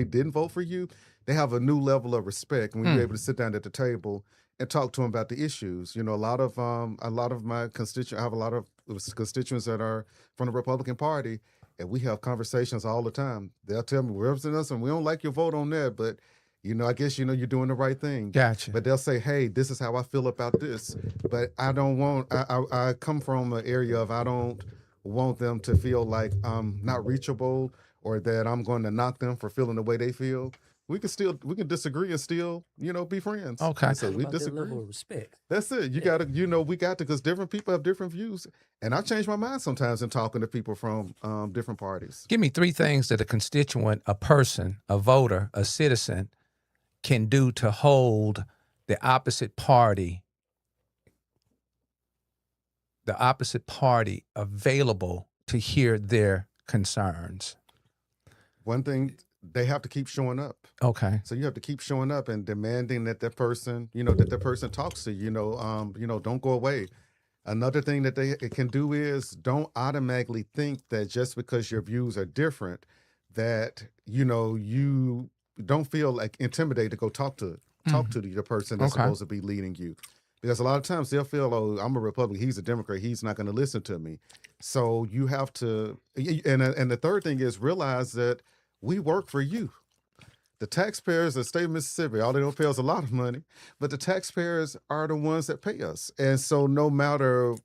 didn't vote for you, they have a new level of respect when you're able to sit down at the table and talk to them about the issues. A lot of my constituents, I have a lot of constituents that are from the Republican Party, and we have conversations all the time. They'll tell me, represent us, and we don't like your vote on that, but I guess you're doing the right thing. Gotcha. But they'll say, hey, this is how I feel about this. But I don't want. I come from an area of I don't want them to feel like I'm not reachable or that I'm going to knock them for feeling the way they feel. We can disagree and still, be friends. Okay. So we About that disagree. level of respect. That's it. You gotta, we got to, because different people have different views. And I change my mind sometimes in talking to people from different parties. Give me 3 things that a constituent, a person, a voter, a citizen can do to hold the opposite party available to hear their concerns. One thing, they have to keep showing up. Okay. So you have to keep showing up and demanding that person, talks to you. Don't go away. Another thing that they can do is don't automatically think that just because your views are different, that, you don't feel like intimidated to go talk to the person that's supposed to be leading you. Because a lot of times they'll feel, oh, I'm a Republican, he's a Democrat, he's not going to listen to me. So you have to, and the third thing is realize that we work for you. The taxpayers of the state of Mississippi, all they don't pay us a lot of money, but the taxpayers are the ones that pay us. And so no matter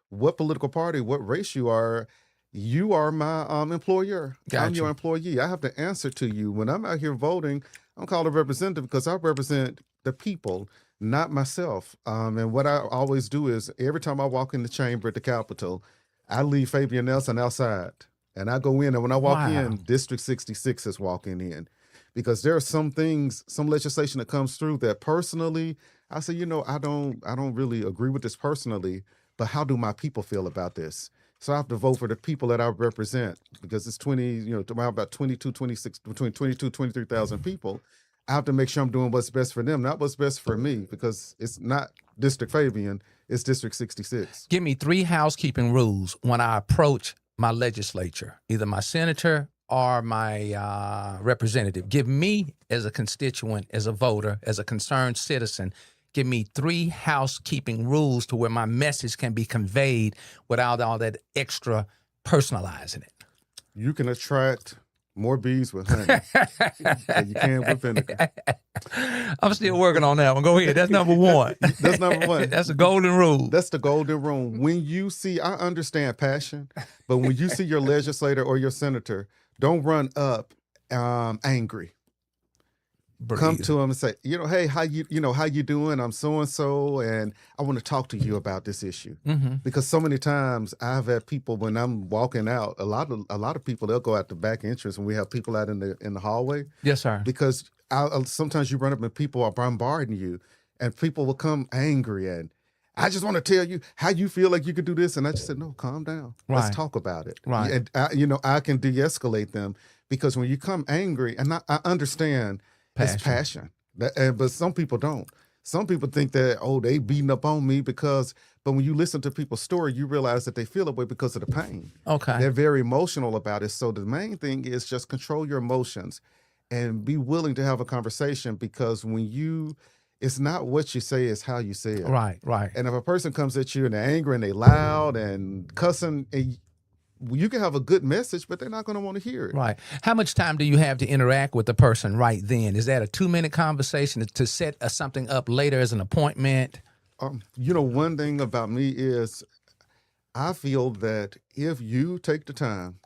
what political party, what race you are my employer. Gotcha. I'm your employee. I have to answer to you. When I'm out here voting, I'm called a representative because I represent the people, not myself. And what I always do is every time I walk in the chamber at the Capitol, I leave Fabian Nelson outside. And I go in, and when I walk in, District 66 is walking in. Because there are some things, some legislation that comes through that personally, I say, I don't really agree with this personally, but how do my people feel about this? So I have to vote for the people that I represent because it's about 23,000 people. I have to make sure I'm doing what's best for them, not what's best for me, because it's not District Fabian, it's District 66. Give me 3 housekeeping rules when I approach my legislature, either my senator or my representative. Give me, as a constituent, as a voter, as a concerned citizen, give me 3 housekeeping rules to where my message can be conveyed without all that extra personalizing it. You can attract more bees with honey than you can with vinegar. I'm still working on that one. Go ahead. That's number 1. That's number 1. That's the golden rule. That's the golden rule. When you see, I understand passion, but when you see your legislator or your senator, don't run up angry. Come to them and say, hey, how you doing? I'm so-and-so, and I want to talk to you about this issue. Because so many times I've had people when I'm walking out, a lot of people, they'll go out the back entrance when we have people out in the hallway. Yes, sir. Because sometimes you run up and people are bombarding you, and people will come angry and I just want to tell you how you feel like you could do this. And I just said, no, calm down. Right. Let's talk about it. Right. And I can de-escalate them because when you come angry, and I understand it's passion. But some people don't. Some people think that, they beating up on me but when you listen to people's story, you realize that they feel that way because of the pain. Okay. They're very emotional about it. So the main thing is just control your emotions and be willing to have a conversation, because it's not what you say, it's how you say it. Right, right. And if a person comes at you and they're angry and they're loud and cussing, you can have a good message, but they're not going to want to hear it. Right. How much time do you have to interact with the person right then? Is that a 2-minute conversation to set something up later as an appointment? One thing about me is I feel that if you take the time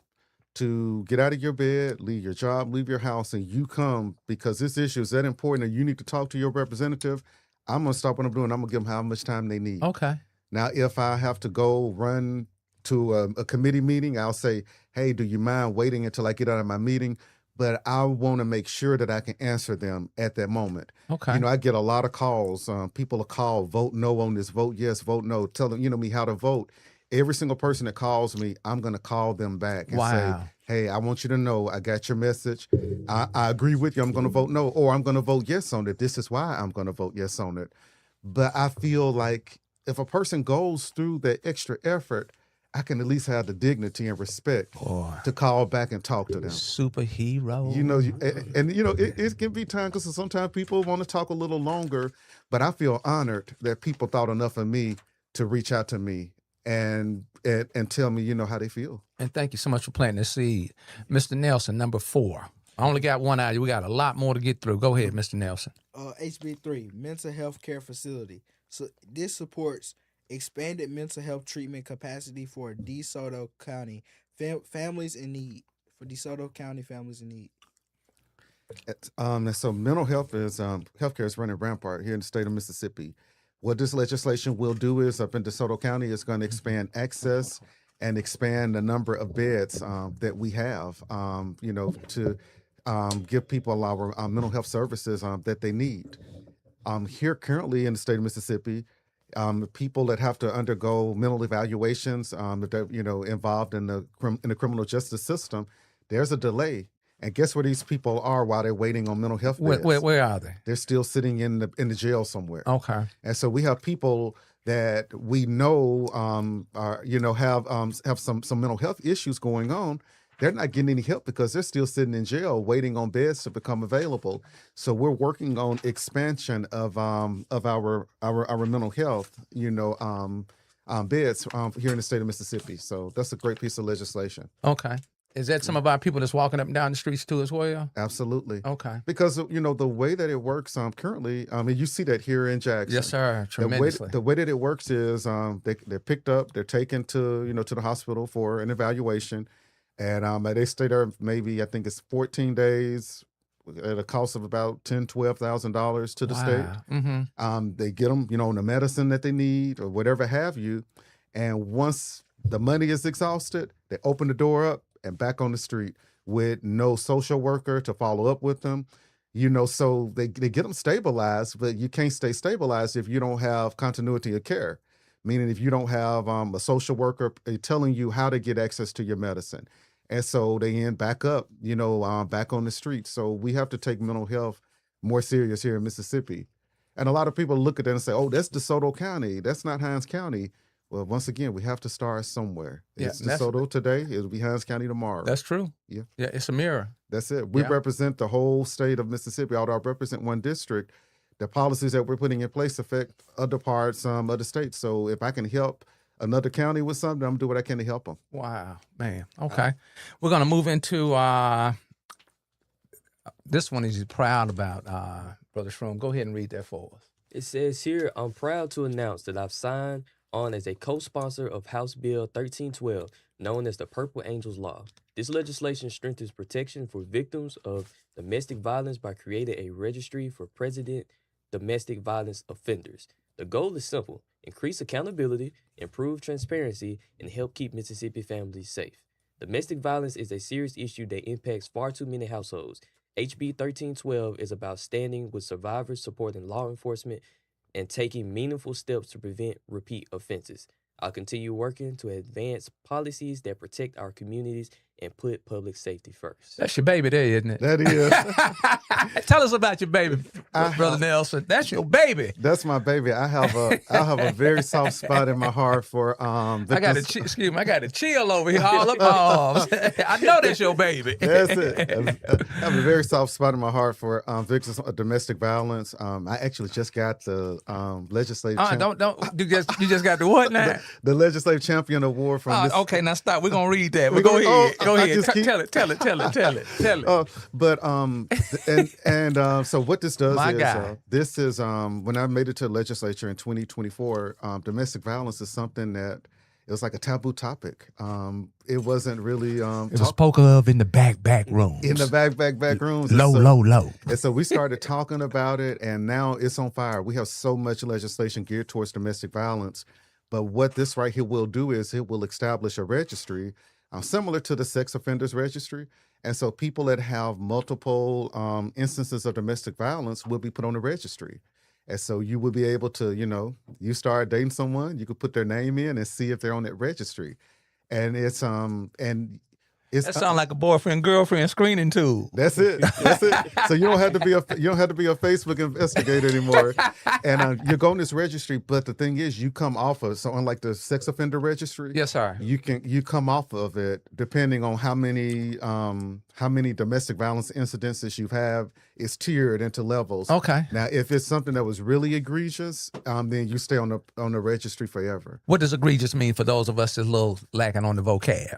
to get out of your bed, leave your job, leave your house, and you come because this issue is that important and you need to talk to your representative, I'm going to stop what I'm doing. I'm going to give them how much time they need. Okay. Now, if I have to go run to a committee meeting, I'll say, hey, do you mind waiting until I get out of my meeting? But I want to make sure that I can answer them at that moment. Okay. I get a lot of calls. People will call, vote no on this, vote yes, vote no, tell them, me how to vote. Every single person that calls me, I'm going to call them back and say, hey, I want you to know I got your message. I agree with you. I'm going to vote no, or I'm going to vote yes on it. This is why I'm going to vote yes on it. But I feel like if a person goes through that extra effort, I can at least have the dignity and respect to call back and talk to them. Superhero. It can be time because sometimes people want to talk a little longer, but I feel honored that people thought enough of me to reach out to me and tell me, how they feel. And thank you so much for planting the seed. Mr. Nelson, number 4. I only got one item. We got a lot more to get through. Go ahead, Mr. Nelson. HB 3, mental health care facility. So this supports expanded mental health treatment capacity for DeSoto County families in need. For DeSoto County families in need. So mental health is healthcare is running rampart here in the state of Mississippi. What this legislation will do is up in DeSoto County, it's going to expand access and expand the number of beds that we have, to give people our mental health services that they need. Here currently in the state of Mississippi, people that have to undergo mental evaluations, involved in the criminal justice system, there's a delay. And guess where these people are while they're waiting on mental health beds? Where are they? They're still sitting in the jail somewhere. Okay. And so we have people that we know have some mental health issues going on, they're not getting any help because they're still sitting in jail waiting on beds to become available. So we're working on expansion of our mental health, beds here in the state of Mississippi. So that's a great piece of legislation. Okay. Is that some of our people that's walking up and down the streets too as well? Absolutely. Okay. Because the way that it works currently, you see that here in Jackson. Yes, sir. Tremendously. The way that it works is they're picked up, they're taken to to the hospital for an evaluation, and they stay there maybe I think it's 14 days at a cost of about $10,000-$12,000 to the state. Mm-hmm. They get them on the medicine that they need or whatever have you, and once the money is exhausted, they open the door up and back on the street with no social worker to follow up with them. So they get them stabilized, but you can't stay stabilized if you don't have continuity of care. Meaning if you don't have a social worker telling you how to get access to your medicine. And so they end back up, back on the street. So we have to take mental health more serious here in Mississippi. And a lot of people look at that and say, oh, that's DeSoto County. That's not Hinds County. Well, once again, we have to start somewhere. Yeah, It's DeSoto today. It'll be Hinds County tomorrow. That's true. Yeah. Yeah, it's a mirror. That's it. We represent the whole state of Mississippi. Although I represent one district, the policies that we're putting in place affect other parts, other states. So if I can help another county with something, I'm going to do what I can to help them. Wow, man. Okay. We're going to move into this one is proud about, Brother Shroom. Go ahead and read that for us. It says here, I'm proud to announce that I've signed on as a co-sponsor of House Bill 1312, known as the Purple Angels Law. This legislation strengthens protection for victims of domestic violence by creating a registry for President domestic violence offenders. The goal is simple: increase accountability, improve transparency, and help keep Mississippi families safe. Domestic violence is a serious issue that impacts far too many households. HB 1312 is about standing with survivors, supporting law enforcement, and taking meaningful steps to prevent repeat offenses. I'll continue working to advance policies that protect our communities and put public safety first. That's your baby there, isn't it? That is. Tell us about your baby, Brother Nelson. That's your baby. That's my baby. I have a very soft spot in my heart for I got a chill over here all up my arms. I know that's your baby. That's it. I have a very soft spot in my heart for victims of domestic violence. I actually just got the legislative. You just got the what now? The legislative champion award from. Okay, now stop. We're gonna read that. Go ahead. Go ahead. Tell it. So what this does My is guy. this is when I made it to the legislature in 2024. Domestic violence is something that it was like a taboo topic. It wasn't really. It was spoken of in the back rooms. In the back rooms. Low. And so we started talking about it, and now it's on fire. We have so much legislation geared towards domestic violence. But what this right here will do is it will establish a registry similar to the sex offenders registry. And so people that have multiple instances of domestic violence will be put on the registry. And so you will be able to, you start dating someone, you could put their name in and see if they're on that registry. And it's that sounds like a boyfriend-girlfriend screening tool. That's it. So you don't have to be a Facebook investigator anymore. And you go on this registry, but the thing is, you come off of unlike the sex offender registry. Yes, sir. You come off of it depending on how many domestic violence incidences you have. It's tiered into levels. Okay. Now, if it's something that was really egregious, then you stay on the registry forever. What does egregious mean for those of us that's a little lacking on the vocab?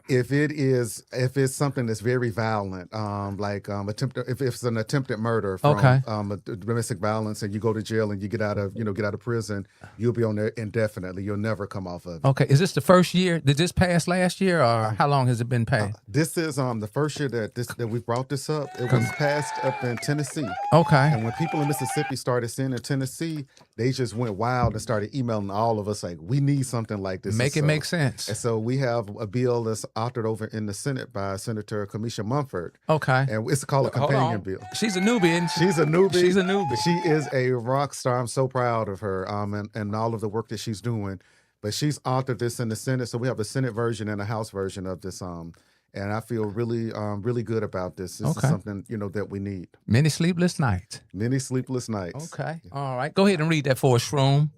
If it's something that's very violent, if it's an attempted murder from a domestic violence, and you go to jail and you get out of prison, you'll be on there indefinitely. You'll never come off of it. Okay, is this the first year? Did this pass last year, or how long has it been passed? This is the first year that we brought this up. It was passed up in Tennessee. Okay. And when people in Mississippi started seeing in Tennessee, they just went wild and started emailing all of us like, we need something like this. Make sense. And so we have a bill that's authored over in the Senate by Senator Kamisha Mumford. Okay. And it's called a companion bill. She's a newbie, isn't she? She's a newbie. She's a newbie. She is a rock star. I'm so proud of her and all of the work that she's doing. But she's authored this in the Senate. So we have a Senate version and a House version of this. And I feel really, really good about this. This is Okay. something, that we need. Many sleepless nights. Many sleepless nights. Okay. All right. Go ahead and read that for us, Shroom.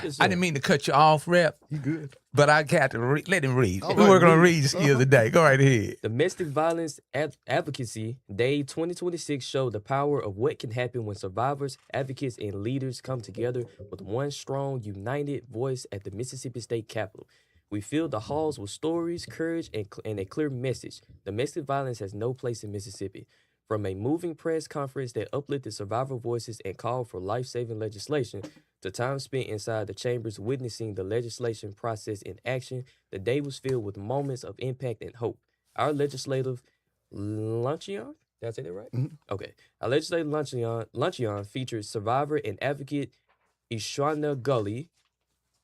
Yes, I sir. didn't mean to cut you off, Rep, You good? but I got to let him read. All We're right, working on read. reading skills today. Go right ahead. Domestic Violence Advocacy Day 2026 showed the power of what can happen when survivors, advocates, and leaders come together with one strong, united voice at the Mississippi State Capitol. We filled the halls with stories, courage, and a clear message. Domestic violence has no place in Mississippi. From a moving press conference that uplifted survivor voices and called for life-saving legislation, to time spent inside the chambers witnessing the legislation process in action, the day was filled with moments of impact and hope. Our legislative luncheon, did I say that right? Mhm. Okay. Our legislative luncheon featured survivor and advocate Ishwana Gully,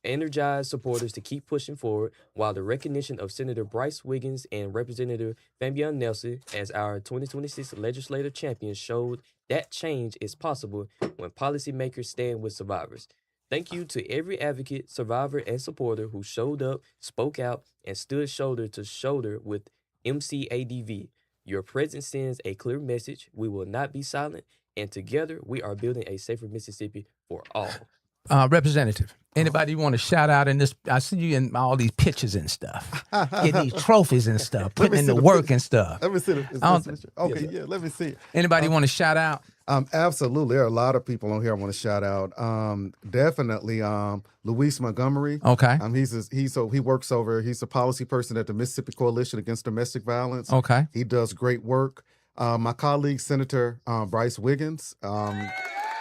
energized supporters to keep pushing forward, while the recognition of Senator Bryce Wiggins and Representative FABIAN Nelson as our 2026 legislative champions showed that change is possible when policymakers stand with survivors. Thank you to every advocate, survivor, and supporter who showed up, spoke out, and stood shoulder to shoulder with MCADV. Your presence sends a clear message. We will not be silent, and together we are building a safer Mississippi for all. Representative, anybody you want to shout out in this? I see you in all these pictures and stuff, getting these trophies and stuff, putting in the work and stuff. Let me see it. I don't- Okay, yeah, let me see it. Anybody want to shout out? Absolutely. There are a lot of people on here I want to shout out. Definitely Luis Montgomery. Okay. He works over, he's a policy person at the Mississippi Coalition Against Domestic Violence. Okay. He does great work. My colleague, Senator Bryce Wiggins,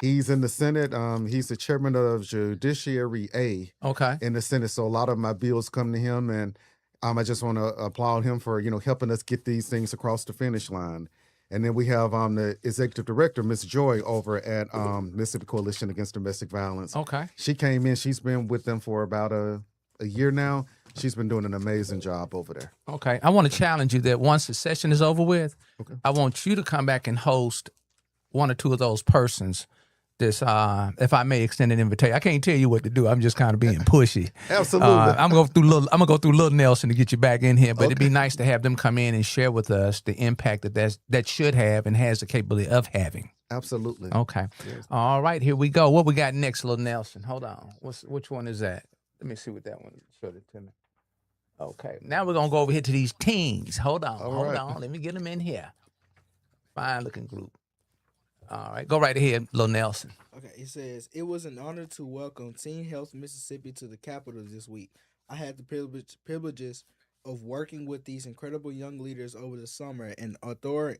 he's in the Senate. He's the chairman of Judiciary A Okay. in the Senate. So a lot of my bills come to him, and I just want to applaud him for, helping us get these things across the finish line. And then we have the executive director, Ms. Joy, over at Mississippi Coalition Against Domestic Violence. Okay. She came in. She's been with them for about a year now. She's been doing an amazing job over there. Okay. I want to challenge you that once the session is over with, Okay. I want you to come back and host one or two of those persons. This, if I may extend an invitation, I can't tell you what to do. I'm just kind of being pushy. Absolutely. I'm gonna go through Little Nelson to get you back in here, but it'd be nice to have them come in and share with us the impact that should have and has the capability of having. Absolutely. Okay. Yes. All right, here we go. What we got next, Little Nelson? Hold on. Which one is that? Let me see what that one showed it to me. Okay. Now we're gonna go over here to these teens. Hold on. All right. Let me get them in here. Fine looking group. All right. Go right ahead, Little Nelson. Okay, it says, it was an honor to welcome Teen Health Mississippi to the Capitol this week. I had the privileges of working with these incredible young leaders over the summer and authoring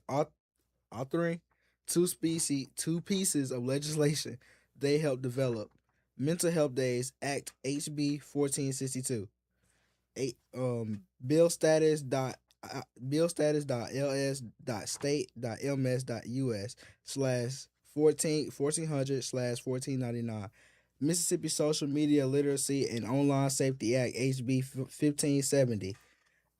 two pieces of legislation they helped develop. Mental Health Days Act HB 1462. billstatus.ls.ms.us/1400/1499. Mississippi Social Media Literacy and Online Safety Act HB 1570.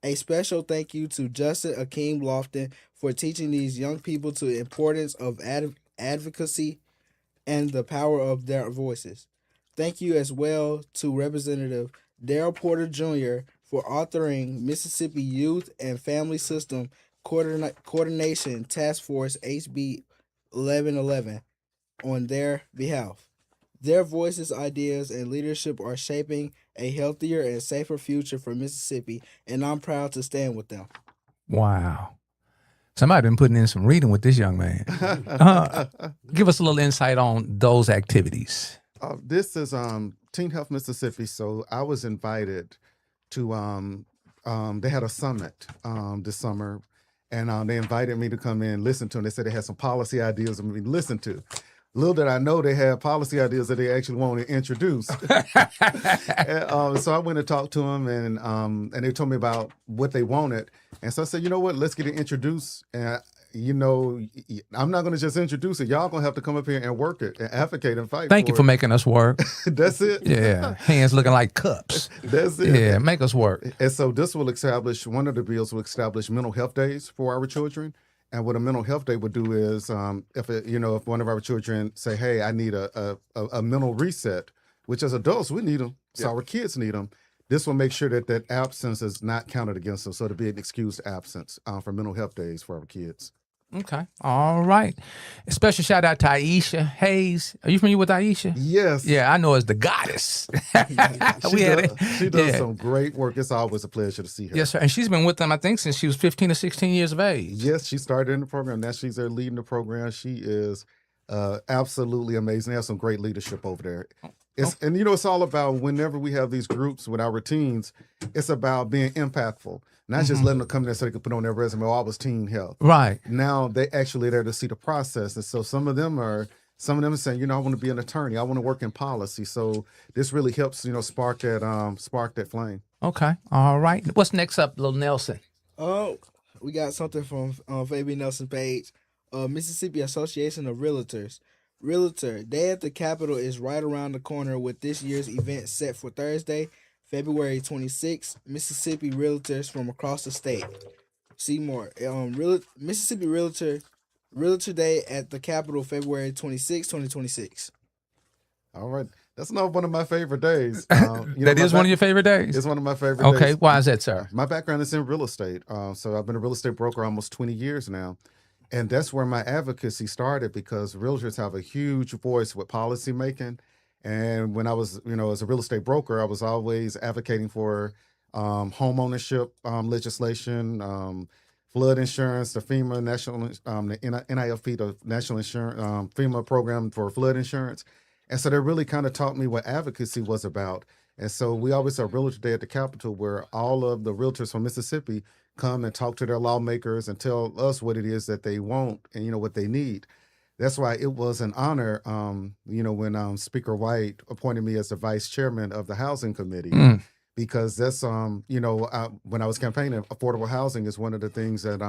A special thank you to Justin Akeem Lofton for teaching these young people the importance of advocacy and the power of their voices. Thank you as well to Representative Darrell Porter Jr. for authoring Mississippi Youth and Family System Coordination Task Force HB 1111 on their behalf. Their voices, ideas, and leadership are shaping a healthier and safer future for Mississippi, and I'm proud to stand with them. Wow. Somebody been putting in some reading with this young man. Give us a little insight on those activities. This is Teen Health Mississippi. So I was invited to they had a summit this summer, and they invited me to come in and listen to them. They said they had some policy ideas for me to listen to. Little did I know they had policy ideas that they actually wanted to introduce. And, so I went and talked to them, and they told me about what they wanted. And so I said, you know what, let's get it introduced. And I'm not going to just introduce it. Y'all going to have to come up here and work it and advocate and fight. Thank you for making us work. That's it. Yeah, hands looking like cups. That's it. Yeah, make us work. And so this will establish, one of the bills will establish mental health days for our children. And what a mental health day would do is, if one of our children say, "Hey, I need a mental reset," which as adults we need them, so our kids need them. this will make sure that that absence is not counted against them. So to be an excused absence for mental health days for our kids. Okay. All right. A special shout out to Aisha Hayes. Are you familiar with Aisha? Yes. Yeah, I know her as the goddess. She does some great work. It's always a pleasure to see her. Yes, sir. And she's been with them, I think, since she was 15 or 16 years of age. Yes, she started in the program. Now she's there leading the program. She is absolutely amazing. They have some great leadership over there. And it's all about whenever we have these groups with our teens, it's about being impactful, not just letting them come there so they can put on their resume, oh, I was teen health. Right. Now they actually there to see the process. And so some of them are saying, I want to be an attorney. I want to work in policy. So this really helps, spark that flame. Okay. All right. What's next up, little Nelson? Oh, we got something from Fabian Nelson page. Mississippi Association of Realtors. Realtor Day at the Capitol is right around the corner with this year's event set for Thursday, February 26th. Mississippi Realtors from across the state. See more. Mississippi Realtor Day at the Capitol, February 26, 2026. All right. That's not one of my favorite days. That is one of your favorite days? It's one of my favorite days. Okay. Why is that, sir? My background is in real estate. So I've been a real estate broker almost 20 years now. And that's where my advocacy started because realtors have a huge voice with policy making. And when I was, as a real estate broker, I was always advocating for home ownership legislation, flood insurance, the FEMA national, the NIFP, the national insurance, FEMA program for flood insurance. And so that really kind of taught me what advocacy was about. And so we always have Realtor Day at the Capitol where all of the realtors from Mississippi come and talk to their lawmakers and tell us what it is that they want and, what they need. That's why it was an honor, when Speaker White appointed me as the vice chairman of the Housing Committee, because that's, when I was campaigning, affordable housing is one of the things that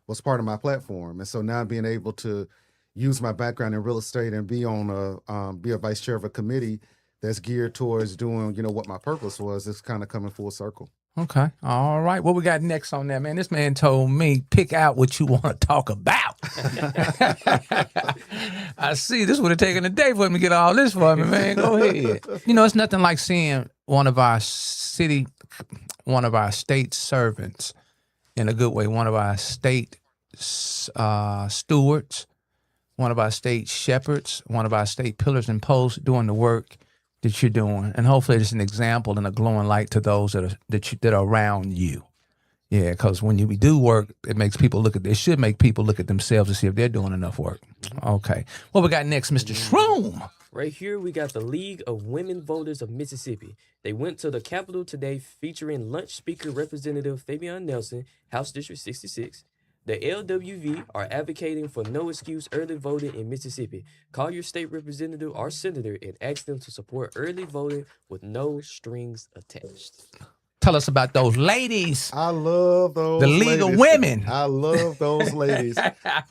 was part of my platform. And so now being able to use my background in real estate and be a vice chair of a committee that's geared towards doing, what my purpose was, it's kind of coming full circle. Okay. All right. What we got next on that, man? This man told me, pick out what you want to talk about. I see. This would have taken a day for him to get all this for me, man. Go ahead. It's nothing like seeing one of our state servants, in a good way, one of our state stewards, one of our state shepherds, one of our state pillars and posts doing the work that you're doing, and hopefully it's an example and a glowing light to those that are around you. Yeah, because when we do work, it makes people look at. It should make people look at themselves to see if they're doing enough work. Okay, what we got next, Mr. Shroom? Right here, we got the League of Women Voters of Mississippi. They went to the Capitol today, featuring lunch speaker Representative FABIAN Nelson, House District 66. The LWV are advocating for no excuse early voting in Mississippi. Call your state representative or senator and ask them to support early voting with no strings attached. Tell us about those ladies. I love those The League of Women. I love those ladies.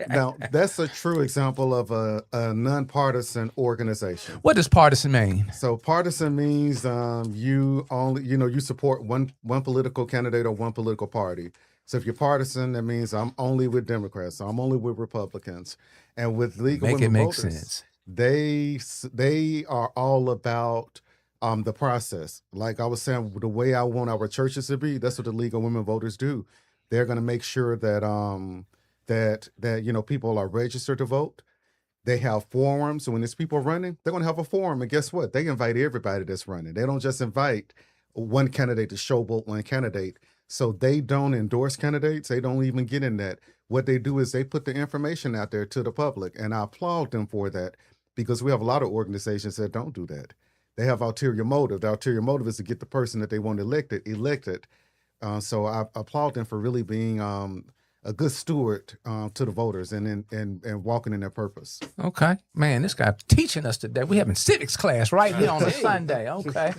Now, that's a true example of a nonpartisan organization. What does partisan mean? So partisan means you only, you support one political candidate or one political party. So if you're partisan, that means I'm only with Democrats. So I'm only with Republicans. And with League of Women make Voters, sense. they are all about the process. Like I was saying, the way I want our churches to be, that's what the League of Women Voters do. They're going to make sure that that people are registered to vote. They have forums. So when there's people running, they're going to have a forum. And guess what? They invite everybody that's running. They don't just invite one candidate to showboat one candidate. So they don't endorse candidates. They don't even get in that. What they do is they put the information out there to the public. And I applaud them for that because we have a lot of organizations that don't do that. They have ulterior motive. The ulterior motive is to get the person that they want elected. So I applaud them for really being a good steward to the voters and walking in their purpose. Okay. Man, this guy teaching us today. We having civics class right here on a Sunday. Okay.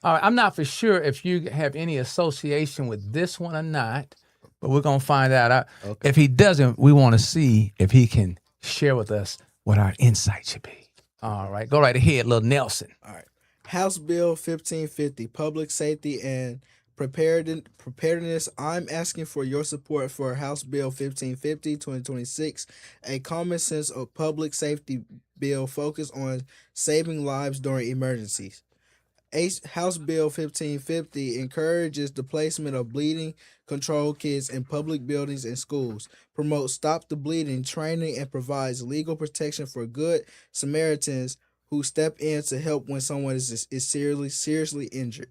All right. I'm not for sure if you have any association with this one or not, but we're going to find out. Okay. If he doesn't, we want to see if he can share with us what our insight should be. All right. Go right ahead, little Nelson. All right. House Bill 1550, Public Safety and Preparedness. I'm asking for your support for House Bill 1550, 2026, a common sense of public safety bill focused on saving lives during emergencies. House Bill 1550 encourages the placement of bleeding control kits in public buildings and schools, promotes stop the bleeding training, and provides legal protection for good Samaritans who step in to help when someone is seriously injured.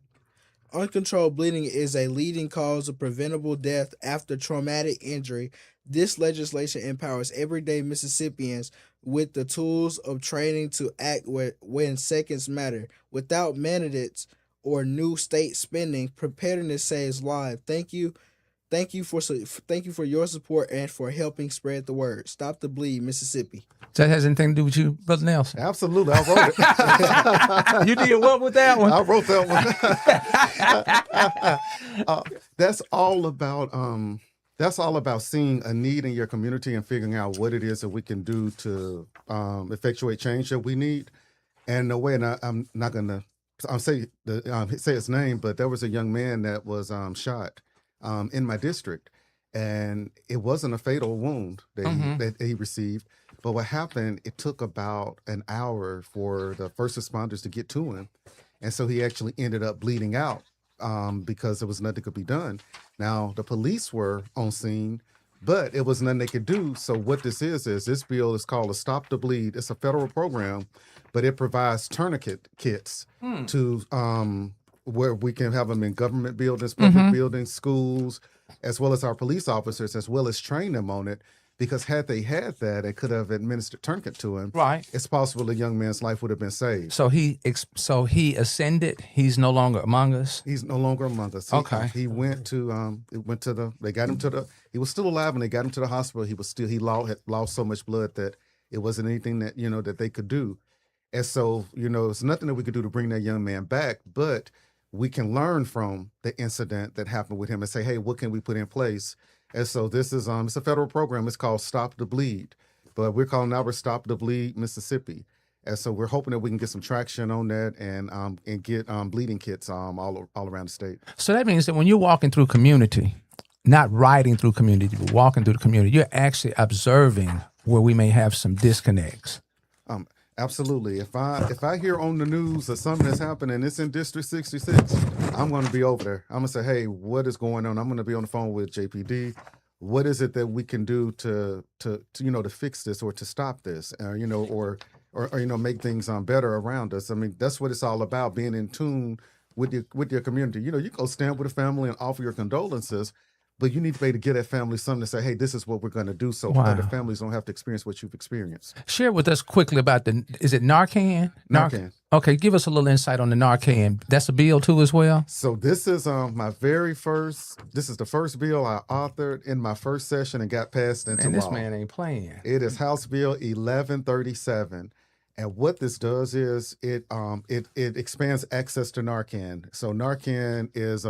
Uncontrolled bleeding is a leading cause of preventable death after traumatic injury. This legislation empowers everyday Mississippians with the tools of training to act when seconds matter. Without mandates or new state spending, preparedness saves lives. Thank you for your support and for helping spread the word. Stop the bleed, Mississippi. That has anything to do with you, Brother Nelson? Absolutely, I wrote it. You did what with that one? I wrote that one. That's all about seeing a need in your community and figuring out what it is that we can do to effectuate change that we need. And no way, and I'm not gonna say his name, but there was a young man that was shot in my district, and it wasn't a fatal wound that he received. But what happened, it took about an hour for the first responders to get to him. And so he actually ended up bleeding out because there was nothing that could be done. Now, the police were on scene, but it was nothing they could do. So what this is this bill is called a Stop the Bleed. It's a federal program, but it provides tourniquet kits to where we can have them in government buildings, public buildings, schools, as well as our police officers, as well as train them on it. Because had they had that, they could have administered tourniquet to him. Right. It's possible the young man's life would have been saved. So he ascended. He's no longer among us. He's no longer among us. He went to they got him to the. He was still alive, and they got him to the hospital. He had lost so much blood that it wasn't anything that that they could do. And so it's nothing that we could do to bring that young man back, but we can learn from the incident that happened with him and say, hey, what can we put in place? And so this is it's a federal program. It's called Stop the Bleed, but we're calling now Stop the Bleed Mississippi. And so we're hoping that we can get some traction on that and get bleeding kits all around the state. So that means that when you're walking through community, not riding through community, but walking through the community, you're actually observing where we may have some disconnects. Absolutely. If I hear on the news that something that's happening and it's in District 66, I'm going to be over there. I'm going to say, hey, what is going on? I'm going to be on the phone with JPD. What is it that we can do to fix this or to stop this, or make things better around us? I mean, that's what it's all about, being in tune with your community. You go stand with a family and offer your condolences, but you need to be able to give that family something to say, hey, this is what we're going to do, so other families don't have to experience what you've experienced. Share with us quickly about is it Narcan? Narcan. Okay, give us a little insight on the Narcan. That's a bill too as well? So this is this is the first bill I authored in my first session and got passed into law. And this man ain't playing. It is House Bill 1137. And what this does is it expands access to Narcan. So Narcan is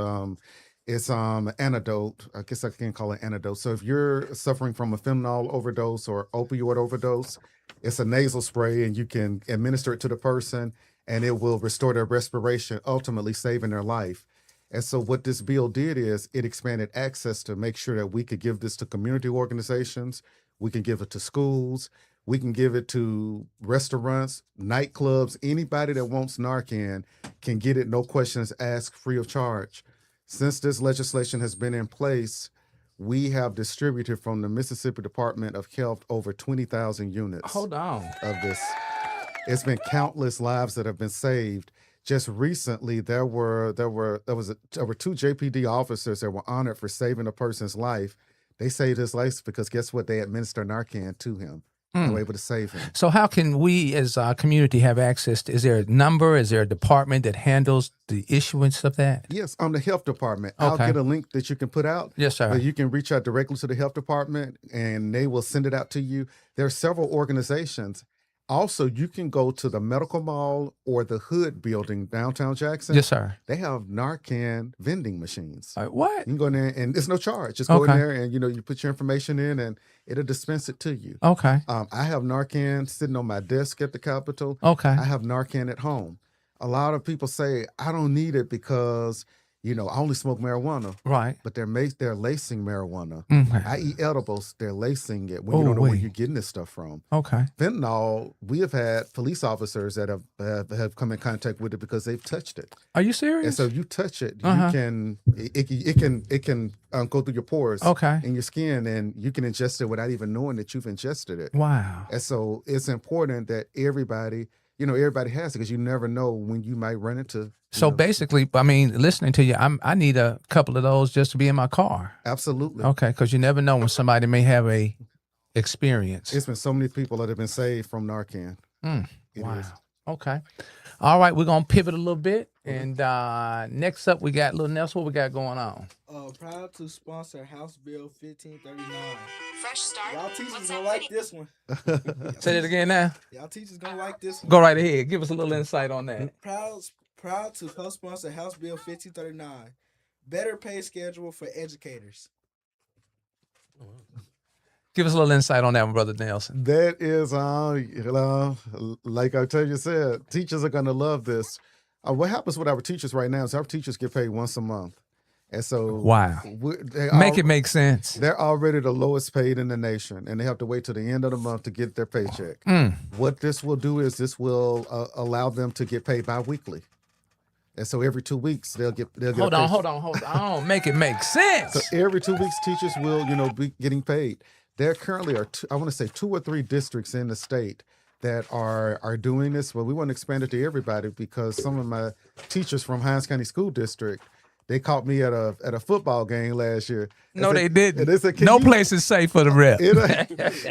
it's an antidote. I guess I can call it antidote. So if you're suffering from a fentanyl overdose or opioid overdose, it's a nasal spray, and you can administer it to the person, and it will restore their respiration, ultimately saving their life. And so what this bill did is it expanded access to make sure that we could give this to community organizations, we can give it to schools, we can give it to restaurants, nightclubs. Anybody that wants Narcan can get it, no questions asked, free of charge. Since this legislation has been in place, we have distributed from the Mississippi Department of Health over 20,000 units. Hold on. Of this. It's been countless lives that have been saved. Just recently, there were two JPD officers that were honored for saving a person's life. They saved his life because guess what? They administered Narcan to him. They were able to save him. So how can we as a community have access to, is there a number, is there a department that handles the issuance of that? Yes, the health department. Okay. I'll get a link that you can put out. Yes, sir. But you can reach out directly to the health department and they will send it out to you. There are several organizations. Also, you can go to the Medical Mall or the Hood building, downtown Jackson. Yes, sir. They have Narcan vending machines. What? You can go in there and it's no charge. Just go in there and, you put your information in and it'll dispense it to you. Okay. I have Narcan sitting on my desk at the Capitol. Okay. I have Narcan at home. A lot of people say, I don't need it because, I only smoke marijuana, Right. but they're lacing marijuana. Okay. I eat edibles, they're lacing it when you don't know where you're getting this stuff from. Okay. Fentanyl, we have had police officers that have come in contact with it because they've touched it. Are you serious? And so you touch it, it can go through your pores in your skin, and you can ingest it without even knowing that you've ingested it. Wow. And so it's important that everybody has it, because you never know when you might run into. So basically, I mean, listening to you, I need a couple of those just to be in my car. Absolutely. Okay, because you never know when somebody may have a experience. It's been so many people that have been saved from Narcan. Wow. Okay. All right, we're gonna pivot a little bit, and next up we got little Nelson. What we got going on? Proud to sponsor House Bill 1539. Fresh start. Y'all teachers gonna like this one. Say it again now. Y'all teachers gonna like this one. Go right ahead. Give us a little insight on that. Proud to co-sponsor House Bill 1539. Better pay schedule for educators. Give us a little insight on that one, Brother Nelson. That is, like I tell you said, teachers are going to love this. What happens with our teachers right now is our teachers get paid once a month. And so, wow, make it make sense. They're already the lowest paid in the nation, and they have to wait till the end of the month to get their paycheck. What this will do is this will allow them to get paid bi-weekly. And so every 2 weeks they'll get. Hold on. Make it make sense. So every 2 weeks teachers will, be getting paid. There currently are, I want to say 2 or 3 districts in the state that are doing this. Well, we want to expand it to everybody, because some of my teachers from Hines County School District, they caught me at a football game last year. No, they didn't. They said, no place is safe for the rep.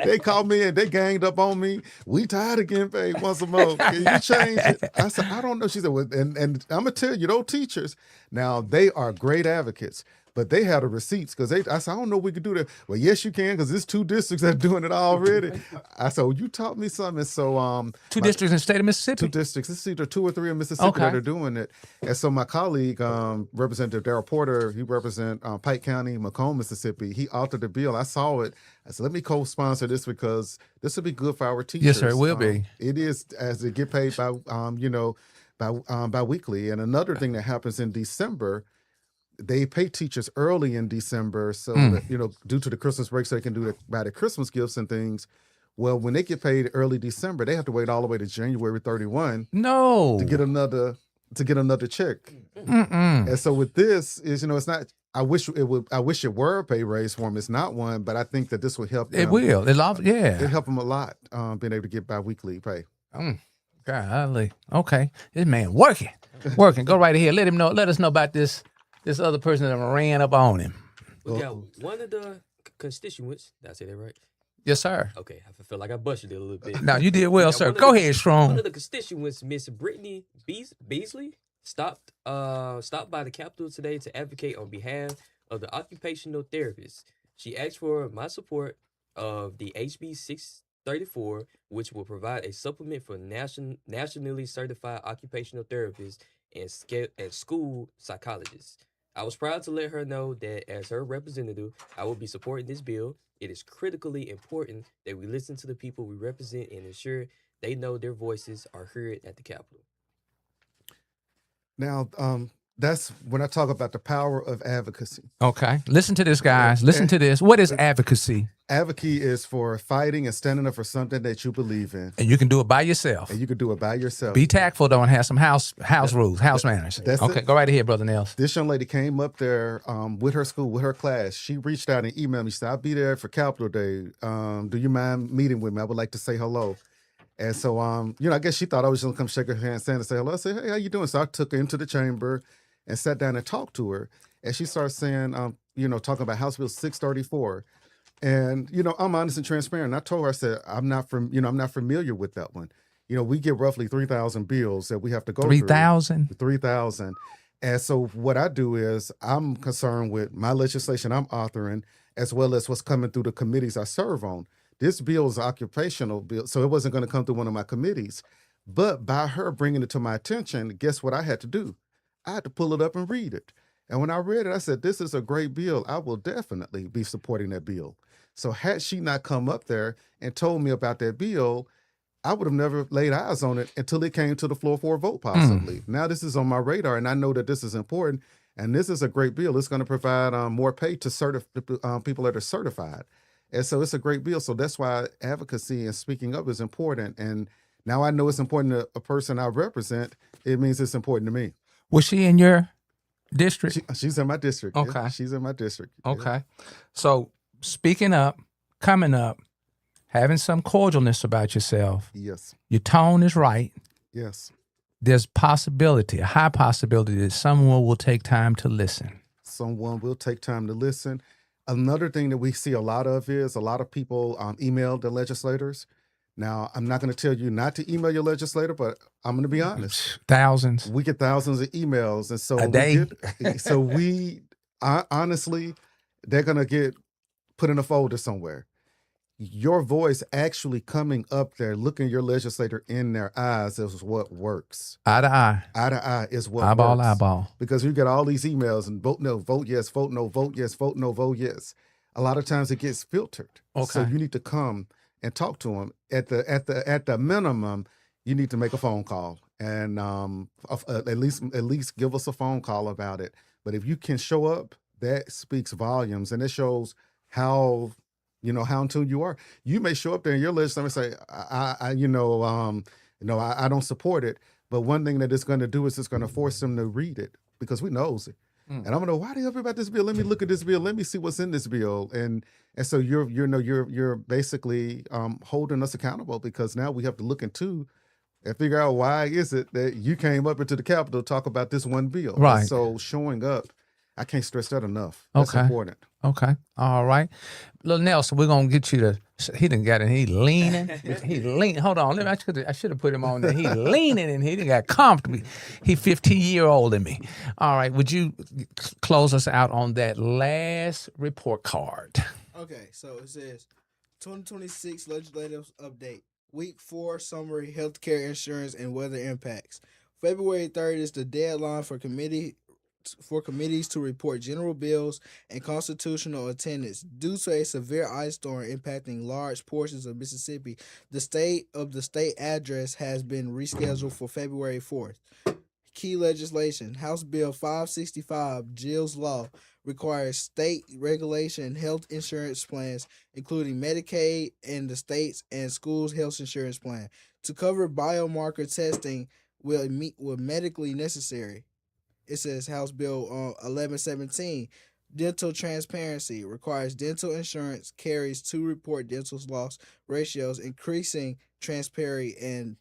They called me and they ganged up on me. We tired of getting paid once a month. Can you change it? I said, I don't know. She said, well, and I'm going to tell you, those teachers, now they are great advocates. But they had the receipts, because I said, I don't know if we could do that. Well, yes, you can, because there's 2 districts that are doing it already. I said, well, you taught me something. So 2 districts in the state of Mississippi? 2 districts. It's either 2 or 3 in Mississippi that are doing it. And so my colleague, Representative Darrell Porter, he represents Pike County, Macomb, Mississippi. He authored the bill. I saw it. I said, let me co-sponsor this, because this will be good for our teachers. Yes, sir, it will be. It is, as they get paid by weekly. And another thing that happens in December, they pay teachers early in December, so that, due to the Christmas break, so they can buy the Christmas gifts and things. Well, when they get paid early December, they have to wait all the way to January 31 to get another check. And so with this is, it's not. I wish it were a pay raise for them. It's not one, but I think that this will help them. It will. It'll help them a lot, being able to get bi-weekly pay. Golly. Okay, this man working. Go right ahead. Let us know about this other person that ran up on him. We got one of the constituents. Did I say that right? Yes, sir. Okay, I feel like I busted it a little bit. No, you did well, sir. Go ahead, Strong. One of the constituents, Miss Brittany Beasley, stopped by the Capitol today to advocate on behalf of the occupational therapists. She asked for my support of the HB 634, which will provide a supplement for nationally certified occupational therapists and school psychologists. I was proud to let her know that as her representative, I will be supporting this bill. It is critically important that we listen to the people we represent and ensure they know their voices are heard at the Capitol. Now, that's when I talk about the power of advocacy. Okay. Listen to this, guys. Listen to this. What is advocacy? Advocacy is for fighting and standing up for something that you believe in. And you can do it by yourself. And you can do it by yourself. Be tactful, though, and have some house rules, house manners. Okay, go right ahead, Brother Nels. This young lady came up there with her school, with her class. She reached out and emailed me. She said, I'll be there for Capitol Day. Do you mind meeting with me? I would like to say hello. And so, I guess she thought I was just going to come shake her hand and say hello. I said, hey, how you doing? So I took her into the chamber and sat down and talked to her. And she started saying, talking about House Bill 634. And, I'm honest and transparent. I told her, I said, I'm not familiar with that one. We get roughly 3,000 bills that we have to go 3,000? 3,000. And so what I do is I'm concerned with my legislation I'm authoring, as well as what's coming through the committees I serve on. This bill is an occupational bill, so it wasn't going to come through one of my committees. But by her bringing it to my attention, guess what I had to do? I had to pull it up and read it. And when I read it, I said, this is a great bill. I will definitely be supporting that bill. So had she not come up there and told me about that bill, I would have never laid eyes on it until it came to the floor for a vote, possibly. Now this is on my radar, and I know that this is important. And this is a great bill. It's going to provide more pay to people that are certified. And so it's a great bill. So that's why advocacy and speaking up is important. And now I know it's important to a person I represent. It means it's important to me. Was she in your district? She's in my district. Okay. Yeah. She's in my district. Okay. So speaking up, coming up, having some cordialness about yourself. Yes. Your tone is right. Yes. There's a high possibility that someone will take time to listen. Someone will take time to listen. Another thing that we see a lot of is a lot of people email the legislators. Now, I'm not going to tell you not to email your legislator, but I'm going to be honest. Thousands. We get thousands of emails. And so a day. Honestly, they're going to get put in a folder somewhere. Your voice actually coming up there, looking your legislator in their eyes is what works. Eye to eye. Eye to eye is what eyeball works. Eyeball. Because you get all these emails and vote no, vote yes, vote no, vote yes, vote no, vote yes. A lot of times it gets filtered. Okay. So you need to come and talk to them. At the minimum, you need to make a phone call and at least give us a phone call about it. But if you can show up, that speaks volumes, and it shows how in tune you are. You may show up there and your legislator say, I don't support it. But one thing that it's going to do is it's going to force them to read it because we knows it. And I'm going to know, why do you ever about this bill? Let me look at this bill. Let me see what's in this bill. And so you're basically holding us accountable, because now we have to look into and figure out why is it that you came up into the Capitol to talk about this one bill. Right. And so showing up, I can't stress that enough. That's important. Okay. All right. Little Nelson, we're going to get you to, he done got in, he leaning. Hold on. I should have put him on there. He leaning and he done got comfortable. He 15-year-old in me. All right. Would you close us out on that last report card? Okay. So it says 2026 Legislative Update. Week 4 Summary Healthcare Insurance and Weather Impacts. February 3rd is the deadline for committees to report general bills and constitutional attendance. Due to a severe ice storm impacting large portions of Mississippi, the state address has been rescheduled for February 4th. Key legislation. House Bill 565, Jill's Law, requires state regulation health insurance plans, including Medicaid and the state's and schools' health insurance plan, to cover biomarker testing will medically necessary. It says House Bill 1117, Dental Transparency, requires dental insurance carriers to report dental loss ratios, increasing transparency and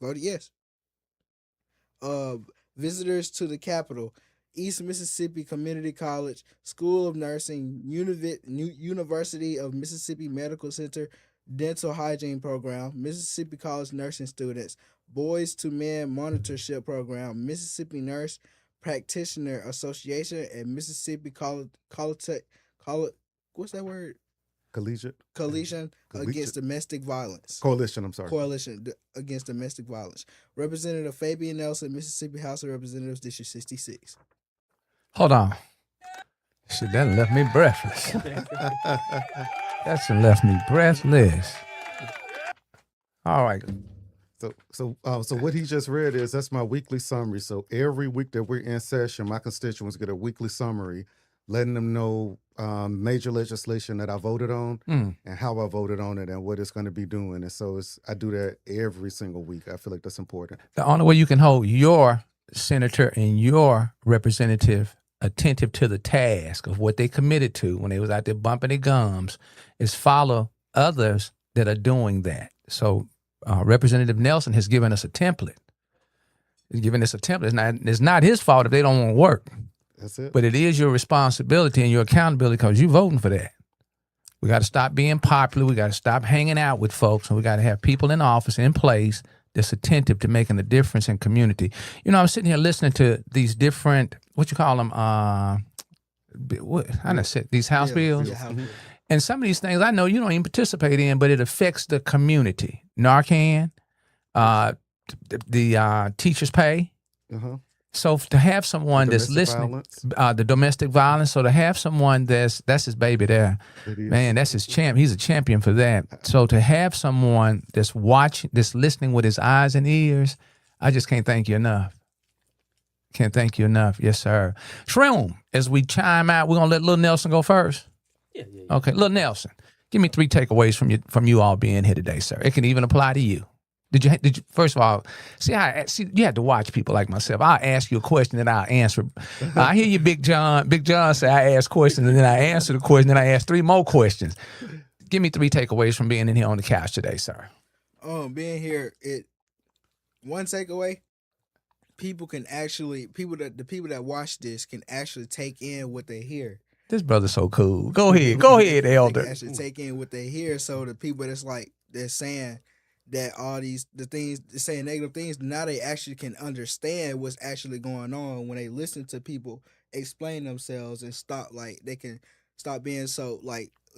voted yes. Visitors to the Capitol. East Mississippi Community College, School of Nursing, University of Mississippi Medical Center, Dental Hygiene Program, Mississippi College Nursing Students, Boys to Men Monitorship Program, Mississippi Nurse Practitioner Association, and Mississippi what's that word? Coalition Against Domestic Violence. Coalition Against Domestic Violence. Representative Fabian Nelson, Mississippi House of Representatives, District 66. Hold on. Shit, that left me breathless. That's left me breathless. All right. So what he just read that's my weekly summary. So every week that we're in session, my constituents get a weekly summary, letting them know major legislation that I voted on and how I voted on it and what it's going to be doing. And so I do that every single week. I feel like that's important. The only way you can hold your senator and your representative attentive to the task of what they committed to when they was out there bumping their gums is follow others that are doing that. So Representative Nelson has given us a template. He's given us a template. It's not his fault if they don't want to work. That's it. But it is your responsibility and your accountability because you're voting for that. We got to stop being popular. We got to stop hanging out with folks, and we got to have people in office, in place, that's attentive to making a difference in community. You know, I'm sitting here listening to these different, what you call them, these House bills. Yeah, and some of these things I know you don't even participate in, but it affects the community. Narcan, the teachers' pay. Uh-huh. So to have someone that's listening, the domestic violence, so to have someone that's his baby there, man, that's his champ. He's a champion for that. So to have someone that's watching, that's listening with his eyes and ears, I just can't thank you enough. Can't thank you enough. Yes, sir. Shroom, as we chime out, we're going to let Lil Nelson go first. Yeah. Okay, Lil Nelson, give me 3 takeaways from you all being here today, sir. It can even apply to you. Did you first of all, see, you have to watch people like myself. I'll ask you a question and I'll answer. I hear you, Big John. Big John say I ask questions and then I answer the question and I ask 3 more questions. Give me 3 takeaways from being in here on the couch today, sir. Being here, one takeaway, people that watch this can actually take in what they hear. This brother's so cool. Go ahead, Elder. They can actually take in what they hear. So the people they're saying that all they're saying negative things, now they actually can understand what's actually going on when they listen to people explain themselves and they can stop being so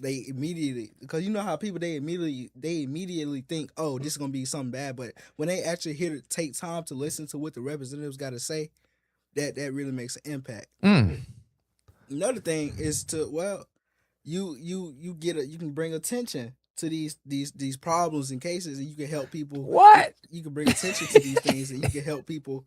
they immediately, because you know how people they immediately think, oh, this is gonna be something bad, but when they actually take time to listen to what the representatives got to say, that really makes an impact. Another thing is you can bring attention to these problems and cases, and you can help people. What? You can bring attention to these things, and you can help people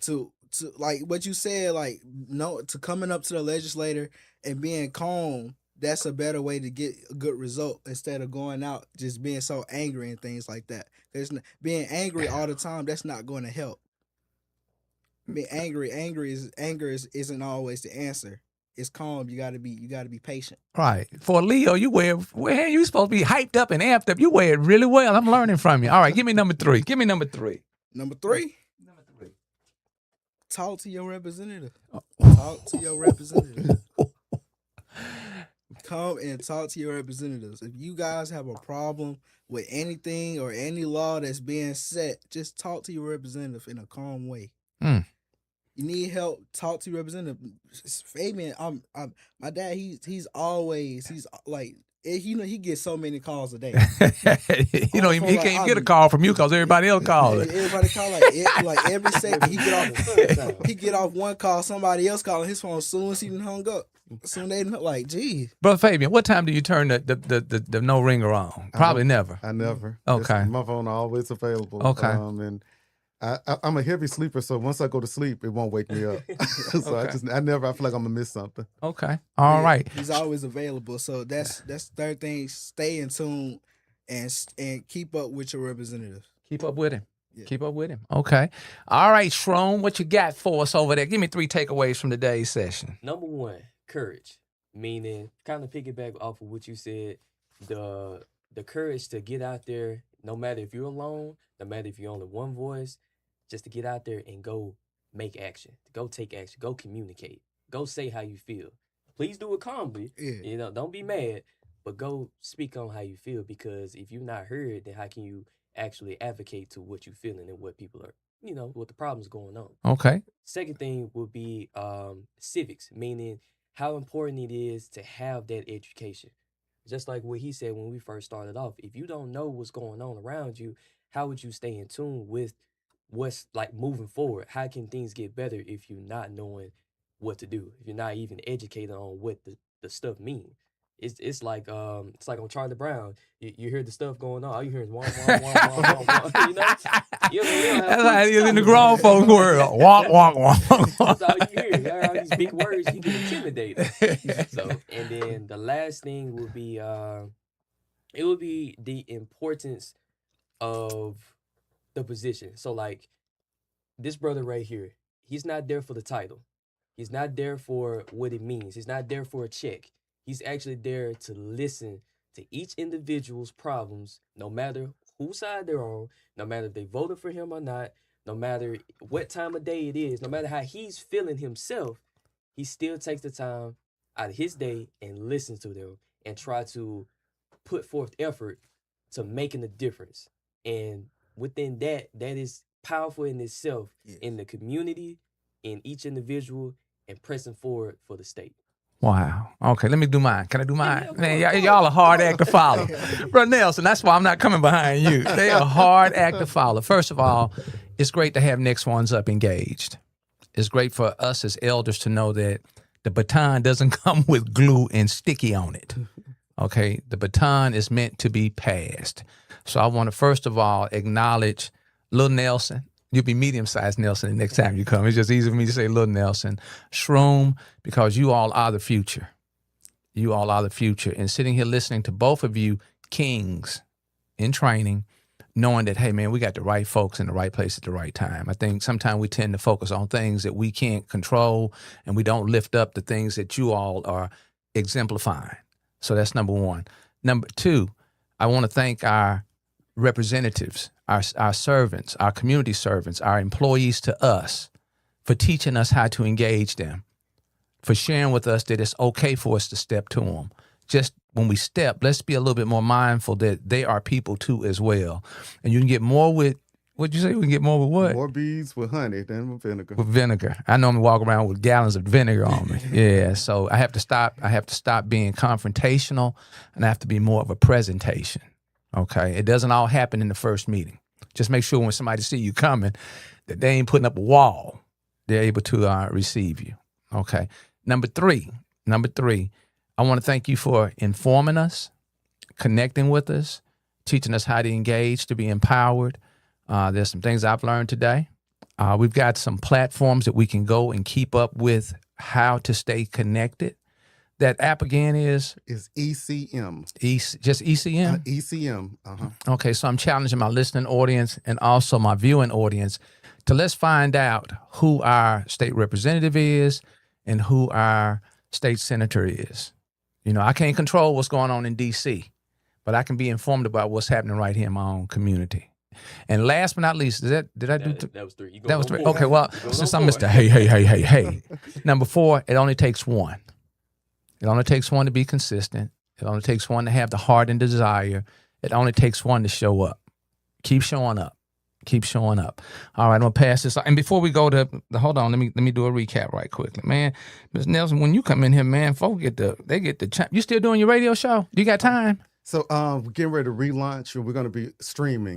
to like what you said, to coming up to the legislator and being calm. That's a better way to get a good result instead of going out just being so angry and things like that. Because being angry all the time, that's not going to help. Being anger isn't always the answer. It's calm. You gotta be patient. Right. For Leo, you you supposed to be hyped up and amped up. You wear it really well. I'm learning from you. All right, give me number 3. Number three. Talk to your representative. Come and talk to your representatives. If you guys have a problem with anything or any law that's being set, just talk to your representative in a calm way. You need help, talk to your representative. Fabian, my dad, he's like, he gets so many calls a day. He can't even get a call from you because everybody else calls it. Everybody call like every second. He get off one call, somebody else calling his phone as soon as he hung up. Soon they like, gee. Brother Fabian, what time do you turn the no ringer on? Probably never. I never. Okay. My phone always available. Okay. And I'm a heavy sleeper, so once I go to sleep, it won't wake me up. So I feel like I'm gonna miss something. Okay. All right. He's always available. So that's the third thing. Stay in tune and keep up with your representative. Keep up with him. Yeah. Keep up with him. Okay. All right, Shroom, what you got for us over there? Give me 3 takeaways from today's session. Number 1, courage. Meaning, kind of piggyback off of what you said, the courage to get out there, no matter if you're alone, no matter if you're only one voice, just to get out there and go make action, go take action, go communicate, go say how you feel. Please do it calmly. Yeah. Don't be mad, but go speak on how you feel, because if you're not heard, then how can you actually advocate to what you're feeling and what people are, what the problems going on. Okay. Second thing would be civics, meaning how important it is to have that education. Just like what he said when we first started off, if you don't know what's going on around you, how would you stay in tune with what's moving forward? How can things get better if you're not knowing what to do? If you're not even educated on what the stuff means? It's like on Charlie Brown. You hear the stuff going on. All you hear is wah, wah, wah, wah, wah, wah. That's how it is in the grown folk world. Walk, walk, walk. That's all you hear. You hear all these big words, you get intimidated. So, and then the last thing would be, it would be the importance of the position. So, this brother right here, he's not there for the title. He's not there for what it means. He's not there for a check. He's actually there to listen to each individual's problems, no matter whose side they're on, no matter if they voted for him or not, no matter what time of day it is, no matter how he's feeling himself, he still takes the time out of his day and listens to them and try to put forth effort to making a difference. And within that is powerful in itself, in the community, in each individual, and pressing forward for the state. Wow. Okay, let me do mine. Can I do mine? Man, y'all a hard act to follow. Bro, Nelson, that's why I'm not coming behind you. They a hard act to follow. First of all, it's great to have next ones up engaged. It's great for us as elders to know that the baton doesn't come with glue and sticky on it. Okay, the baton is meant to be passed. So I want to first of all acknowledge Lil Nelson. You'll be medium-sized Nelson the next time you come. It's just easy for me to say little Nelson. Shroom, because you all are the future. You all are the future. And sitting here listening to both of you, kings in training, knowing that, hey, man, we got the right folks in the right place at the right time. I think sometimes we tend to focus on things that we can't control, and we don't lift up the things that you all are exemplifying. So that's number one. Number two, I want to thank our representatives, our servants, our community servants, our employees to us for teaching us how to engage them, for sharing with us that it's okay for us to step to them. Just when we step, let's be a little bit more mindful that they are people too as well. And you can get more with, what'd you say? We can get more with what? More bees with honey than with vinegar. With vinegar. I normally walk around with gallons of vinegar on me. Yeah, so I have to stop being confrontational, and I have to be more of a presentation. Okay, it doesn't all happen in the first meeting. Just make sure when somebody see you coming that they ain't putting up a wall. They're able to receive you. Okay. Number three, I want to thank you for informing us, connecting with us, teaching us how to engage, to be empowered. There's some things I've learned today. We've got some platforms that we can go and keep up with how to stay connected. That app again is ECM. Just ECM? ECM. Okay, so I'm challenging my listening audience and also my viewing audience to let's find out who our state representative is and who our state senator is. You know, I can't control what's going on in D.C., but I can be informed about what's happening right here in my own community. And last but not least, that was three. That was three. Okay, well, since I'm Mr. Hey. Number 4, it only takes one. It only takes one to be consistent. It only takes one to have the heart and desire. It only takes one to show up. Keep showing up. Keep showing up. All right, I'm gonna pass this. And before we go to hold on, let me do a recap right quickly, man. Ms. Nelson, when you come in here, man, folks get the. You still doing your radio show? You got time? So we're getting ready to relaunch, and we're going to be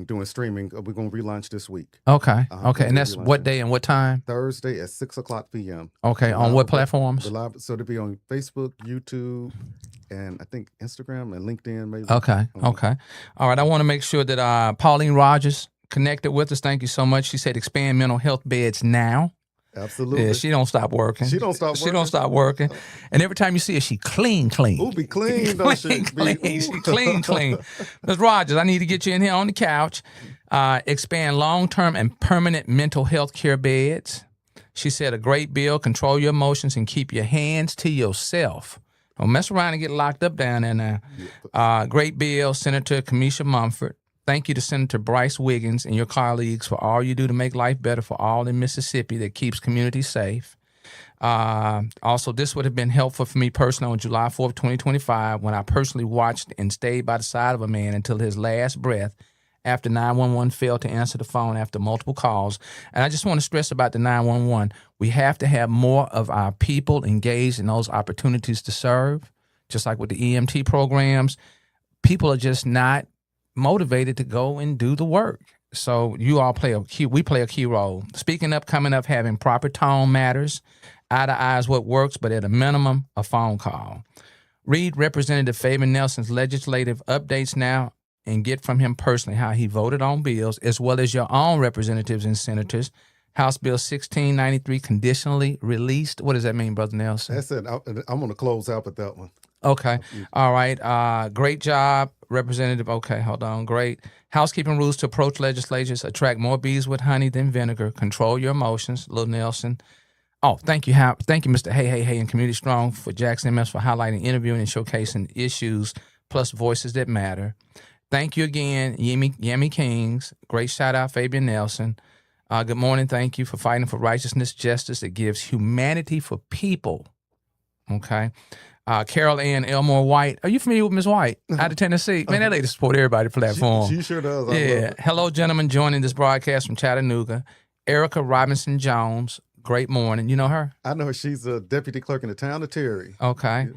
doing streaming. We're going to relaunch this week. Okay. And that's what day and what time? Thursday at 6:00 p.m. Okay, on what platforms? So it'll be on Facebook, YouTube, and I think Instagram and LinkedIn maybe. Okay. All right, I want to make sure that Pauline Rogers connected with us. Thank you so much. She said expand mental health beds now. Absolutely. Yeah, she don't stop working. She don't stop working. And every time you see her, she clean. Ooh, be clean, don't she? She clean. Ms. Rogers, I need to get you in here on the couch. Expand long-term and permanent mental health care beds. She said a great bill, control your emotions and keep your hands to yourself. Don't mess around and get locked up down there now. Great bill, Senator Kamisha Mumford. Thank you to Senator Bryce Wiggins and your colleagues for all you do to make life better for all in Mississippi that keeps communities safe. Also, this would have been helpful for me personally on July 4th, 2025, when I personally watched and stayed by the side of a man until his last breath after 911 failed to answer the phone after multiple calls. And I just want to stress about the 911. We have to have more of our people engaged in those opportunities to serve, just like with the EMT programs. People are just not motivated to go and do the work. So you all we play a key role. Speaking up, coming up, having proper tone matters. Eye to eye is what works, but at a minimum, a phone call. Read Representative Fabian Nelson's legislative updates now and get from him personally how he voted on bills, as well as your own representatives and senators. House Bill 1693 conditionally released. What does that mean, Brother Nelson? That's it. I'm going to close out with that one. Okay. All right. Great job, Representative. Okay, hold on. Great. Housekeeping rules to approach legislatures. Attract more bees with honey than vinegar. Control your emotions. Lil Nelson. Oh, thank you. Thank you, Mr. Hey, and Community Strong for Jackson MS for highlighting, interviewing, and showcasing issues plus voices that matter. Thank you again, Yemi Kings. Great shout out, Fabian Nelson. Good morning. Thank you for fighting for righteousness, justice that gives humanity for people. Okay. Carol Ann Elmore White. Are you familiar with Ms. White out of Tennessee? Man, that lady support everybody platform. She sure does. Yeah. Hello, gentlemen, joining this broadcast from Chattanooga. Erica Robinson Jones. Great morning. You know her? I know her. She's a deputy clerk in the town of Terry. Okay.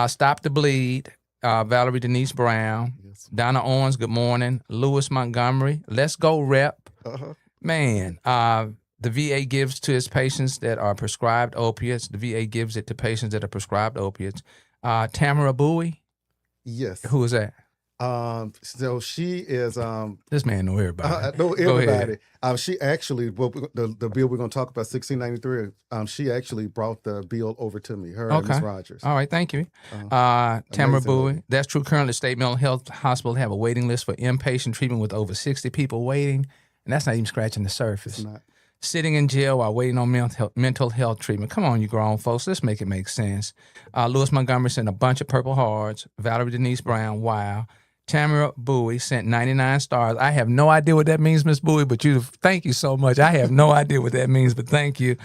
Stop the Bleed. Valerie Denise Brown. Yes. Donna Owens. Good morning. Lewis Montgomery. Let's go, Rep. Man. The VA gives to its patients that are prescribed opiates. The VA gives it to patients that are prescribed opiates. Tamara Bowie. Yes. Who is that? So she is This man know everybody. I know Go ahead. everybody. She actually, the bill we're going to talk about, 1693. She actually brought the bill over to me. Her and Miss Okay. Rogers. All right, thank you. Tamara amazing Bowie. lady. That's true. Currently, State Mental Health Hospital have a waiting list for inpatient treatment with over 60 people waiting, and that's not even scratching the surface. It's not. Sitting in jail while waiting on mental health treatment. Come on, you grown folks. Let's make it make sense. Lewis Montgomery sent a bunch of Purple Hearts. Valerie Denise Brown, wow. Tamara Bowie sent 99 stars. I have no idea what that means, Miss Bowie, but thank you so much. I have no idea what that means, but thank you.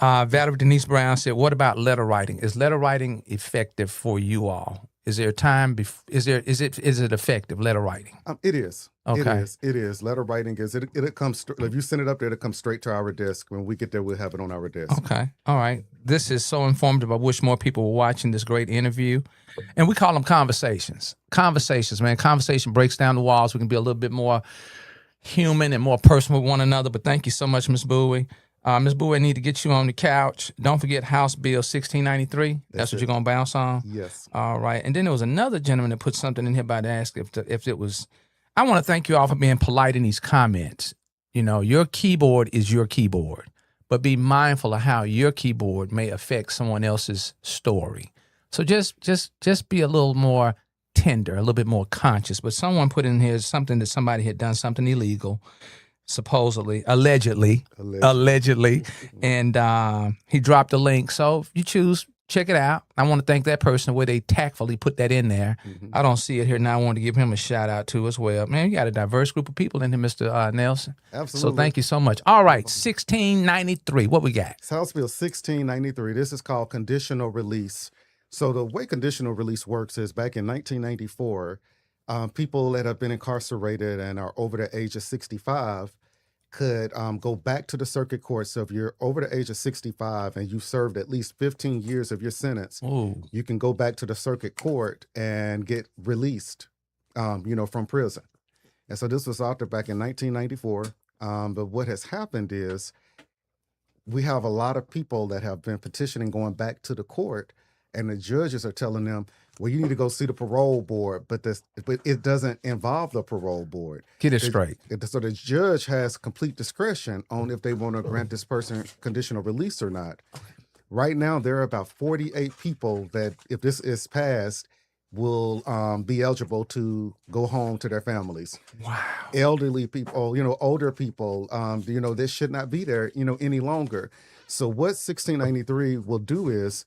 Valerie Denise Brown said, what about letter writing? Is letter writing effective for you all? Is there time? Is it effective, letter writing? It is. Okay. It is. Letter writing is. It comes. If you send it up there, it comes straight to our desk. When we get there, we'll have it on our desk. Okay. All right. This is so informative. I wish more people were watching this great interview. And we call them conversations. Conversations, man. Conversation breaks down the walls. We can be a little bit more human and more personal with one another. But thank you so much, Miss Bowie. Ms. Bowie, I need to get you on the couch. Don't forget House Bill 1693. That's what you're going to bounce on? Yes. All right. And then there was another gentleman that put something in here by to ask if it was. I want to thank you all for being polite in these comments. You know, your keyboard is your keyboard, but be mindful of how your keyboard may affect someone else's story. So just be a little more tender, a little bit more conscious. But someone put in here something that somebody had done something illegal. Supposedly, allegedly, and he dropped a link. So if you choose, check it out. I want to thank that person the way they tactfully put that in there. I don't see it here now. I want to give him a shout out too as well. Man, you got a diverse group of people in here, Mr. Nelson. Absolutely. So thank you so much. All right, 1693. What we got? It's House Bill 1693. This is called conditional release. So the way conditional release works is back in 1994. People that have been incarcerated and are over the age of 65 could go back to the circuit court. So if you're over the age of 65 and you served at least 15 years of your sentence, you can go back to the circuit court and get released, from prison. And so this was out there back in 1994. But what has happened is we have a lot of people that have been petitioning going back to the court, and the judges are telling them, well, you need to go see the parole board, but it doesn't involve the parole board. Get it straight. So the judge has complete discretion on if they want to grant this person conditional release or not. Right now, there are about 48 people that, if this is passed, will be eligible to go home to their families. Wow. Elderly people, older people, they should not be there, any longer. So what 1693 will do is,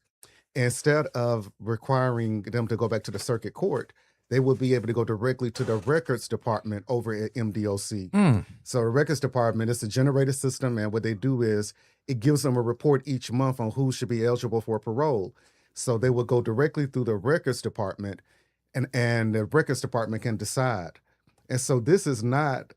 instead of requiring them to go back to the circuit court, they will be able to go directly to the records department over at MDOC. So the records department is a generated system, and what they do is it gives them a report each month on who should be eligible for parole. So they will go directly through the records department, and the records department can decide. And so this is not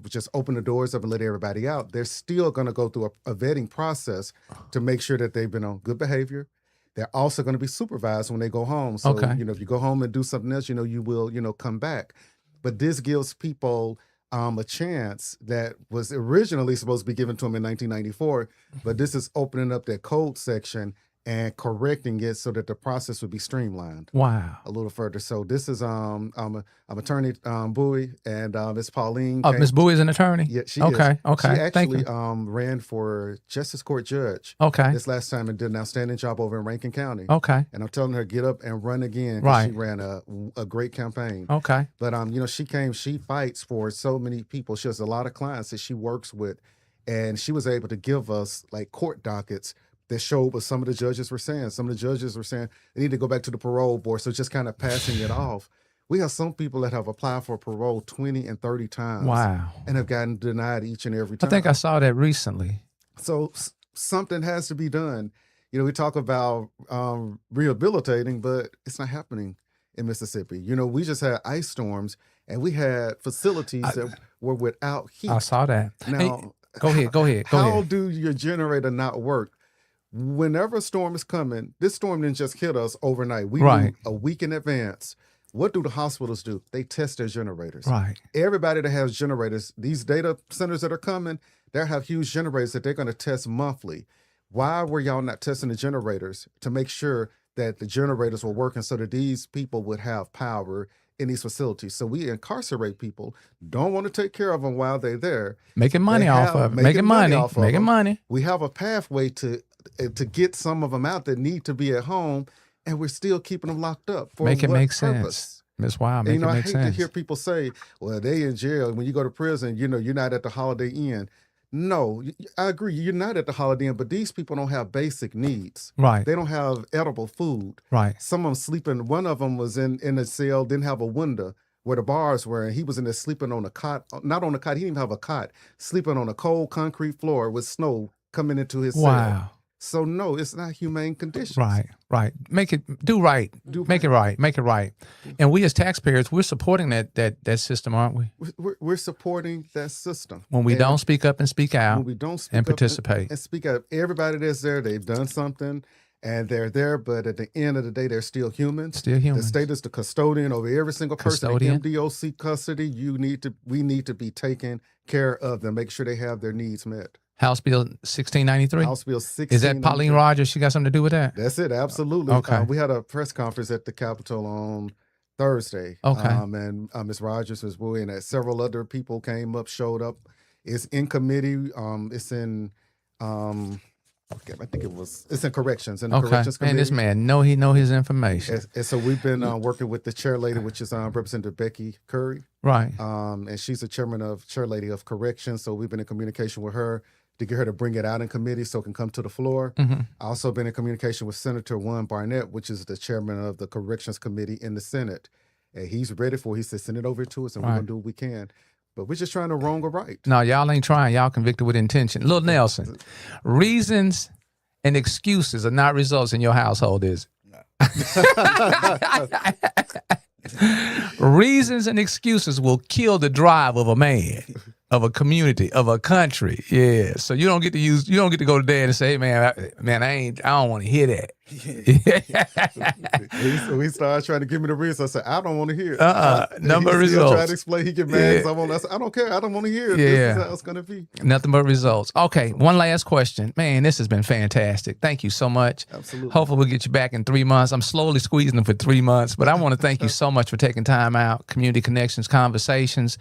just open the doors up and let everybody out. They're still going to go through a vetting process to make sure that they've been on good behavior. They're also going to be supervised when they go home. So, if you go home and do something else, you will, come back. But this gives people a chance that was originally supposed to be given to them in 1994. But this is opening up that code section and correcting it so that the process would be streamlined. Wow. A little further. So this is I'm attorney Bowie, and Miss Pauline. Oh, Miss Bowie is an attorney? Yeah, she okay. is. Okay. She actually Thank you. Ran for Justice Court Judge. Okay. This last time and did an outstanding job over in Rankin County. Okay. And I'm telling her, get up and run again. Right. She ran a great campaign. Okay. But she fights for so many people. She has a lot of clients that she works with, and she was able to give us like court dockets that showed what some of the judges were saying. Some of the judges were saying they need to go back to the parole board. So just kind of passing it off. We have some people that have applied for parole 20 and 30 times. Wow. And have gotten denied each and every time. I think I saw that recently. So something has to be done. We talk about rehabilitating, but it's not happening in Mississippi. We just had ice storms, and we had facilities that were without heat. I saw that. Now, hey, go ahead. How do your generator not work? Whenever a storm is coming, this storm didn't just hit us overnight. We knew a week in advance. What do the hospitals do? They test their generators. Right. Everybody that has generators, these data centers that are coming, they have huge generators that they're going to test monthly. Why were y'all not testing the generators to make sure that the generators were working so that these people would have power in these facilities. So we incarcerate people, don't want to take care of them while they're there. Making money off of it. Making money. We have a pathway to get some of them out that need to be at home, and we're still keeping them locked up. For Make it what make purpose? sense. Miss Wow, make it make sense. I hate to hear people say, well, they in jail. When you go to prison, you're not at the Holiday Inn. No, I agree. You're not at the Holiday Inn, but these people don't have basic needs. Right. They don't have edible food. Right. Some of them sleeping. One of them was in a cell, didn't have a window where the bars were, and he was in there sleeping on a cot. Not on a cot. He didn't even have a cot. Sleeping on a cold concrete floor with snow coming into his cell. So no, it's not humane conditions. Right. Make it Make it right. And we as taxpayers, we're supporting that system, aren't we? We're supporting that system. When we don't speak up and speak out, when we don't speak and up participate and speak out, everybody that's there, they've done something, and they're there. But at the end of the day, they're still humans. The state is the custodian over every single person in MDOC custody. We need to be taking care of them, make sure they have their needs met. House Bill 1693? House Bill 1693. Is that Pauline Rogers? She got something to do with that? That's it, absolutely. Okay. We had a press conference at the Capitol on Thursday. Okay. And Ms. Rogers was willing, and several other people showed up. It's in committee. It's in, it's in corrections. In the corrections committee. And this man, he know his information. And so we've been working with the chair lady, which is Representative Becky Curry. Right. And she's the chair lady of corrections. So we've been in communication with her to get her to bring it out in committee so it can come to the floor. Mm-hmm. I also been in communication with Senator Juan Barnett, which is the chairman of the Corrections Committee in the Senate. And he's ready he said, send it over to us and we're going to do what we can. But we're just trying to wrong or right. No, y'all ain't trying. Y'all convicted with intention. Lil Nelson, reasons and excuses are not results in your household, is it? Reasons and excuses will kill the drive of a man, of a community, of a country. Yeah. So you don't get to go to dad and say, hey, man, I don't want to hear that. We started trying to give me the reasons. I said, I don't want to hear it. Number of results. results. Trying to explain. He get mad. I said, I don't care. I don't want to hear it. Yeah. This is how it's going to be. Nothing but results. Okay. One last question. Man, this has been fantastic. Thank you so much. Absolutely. Hopefully we'll get you back in 3 months. I'm slowly squeezing them for 3 months, but I want to thank you so much for taking time out. Community Connections, Conversations,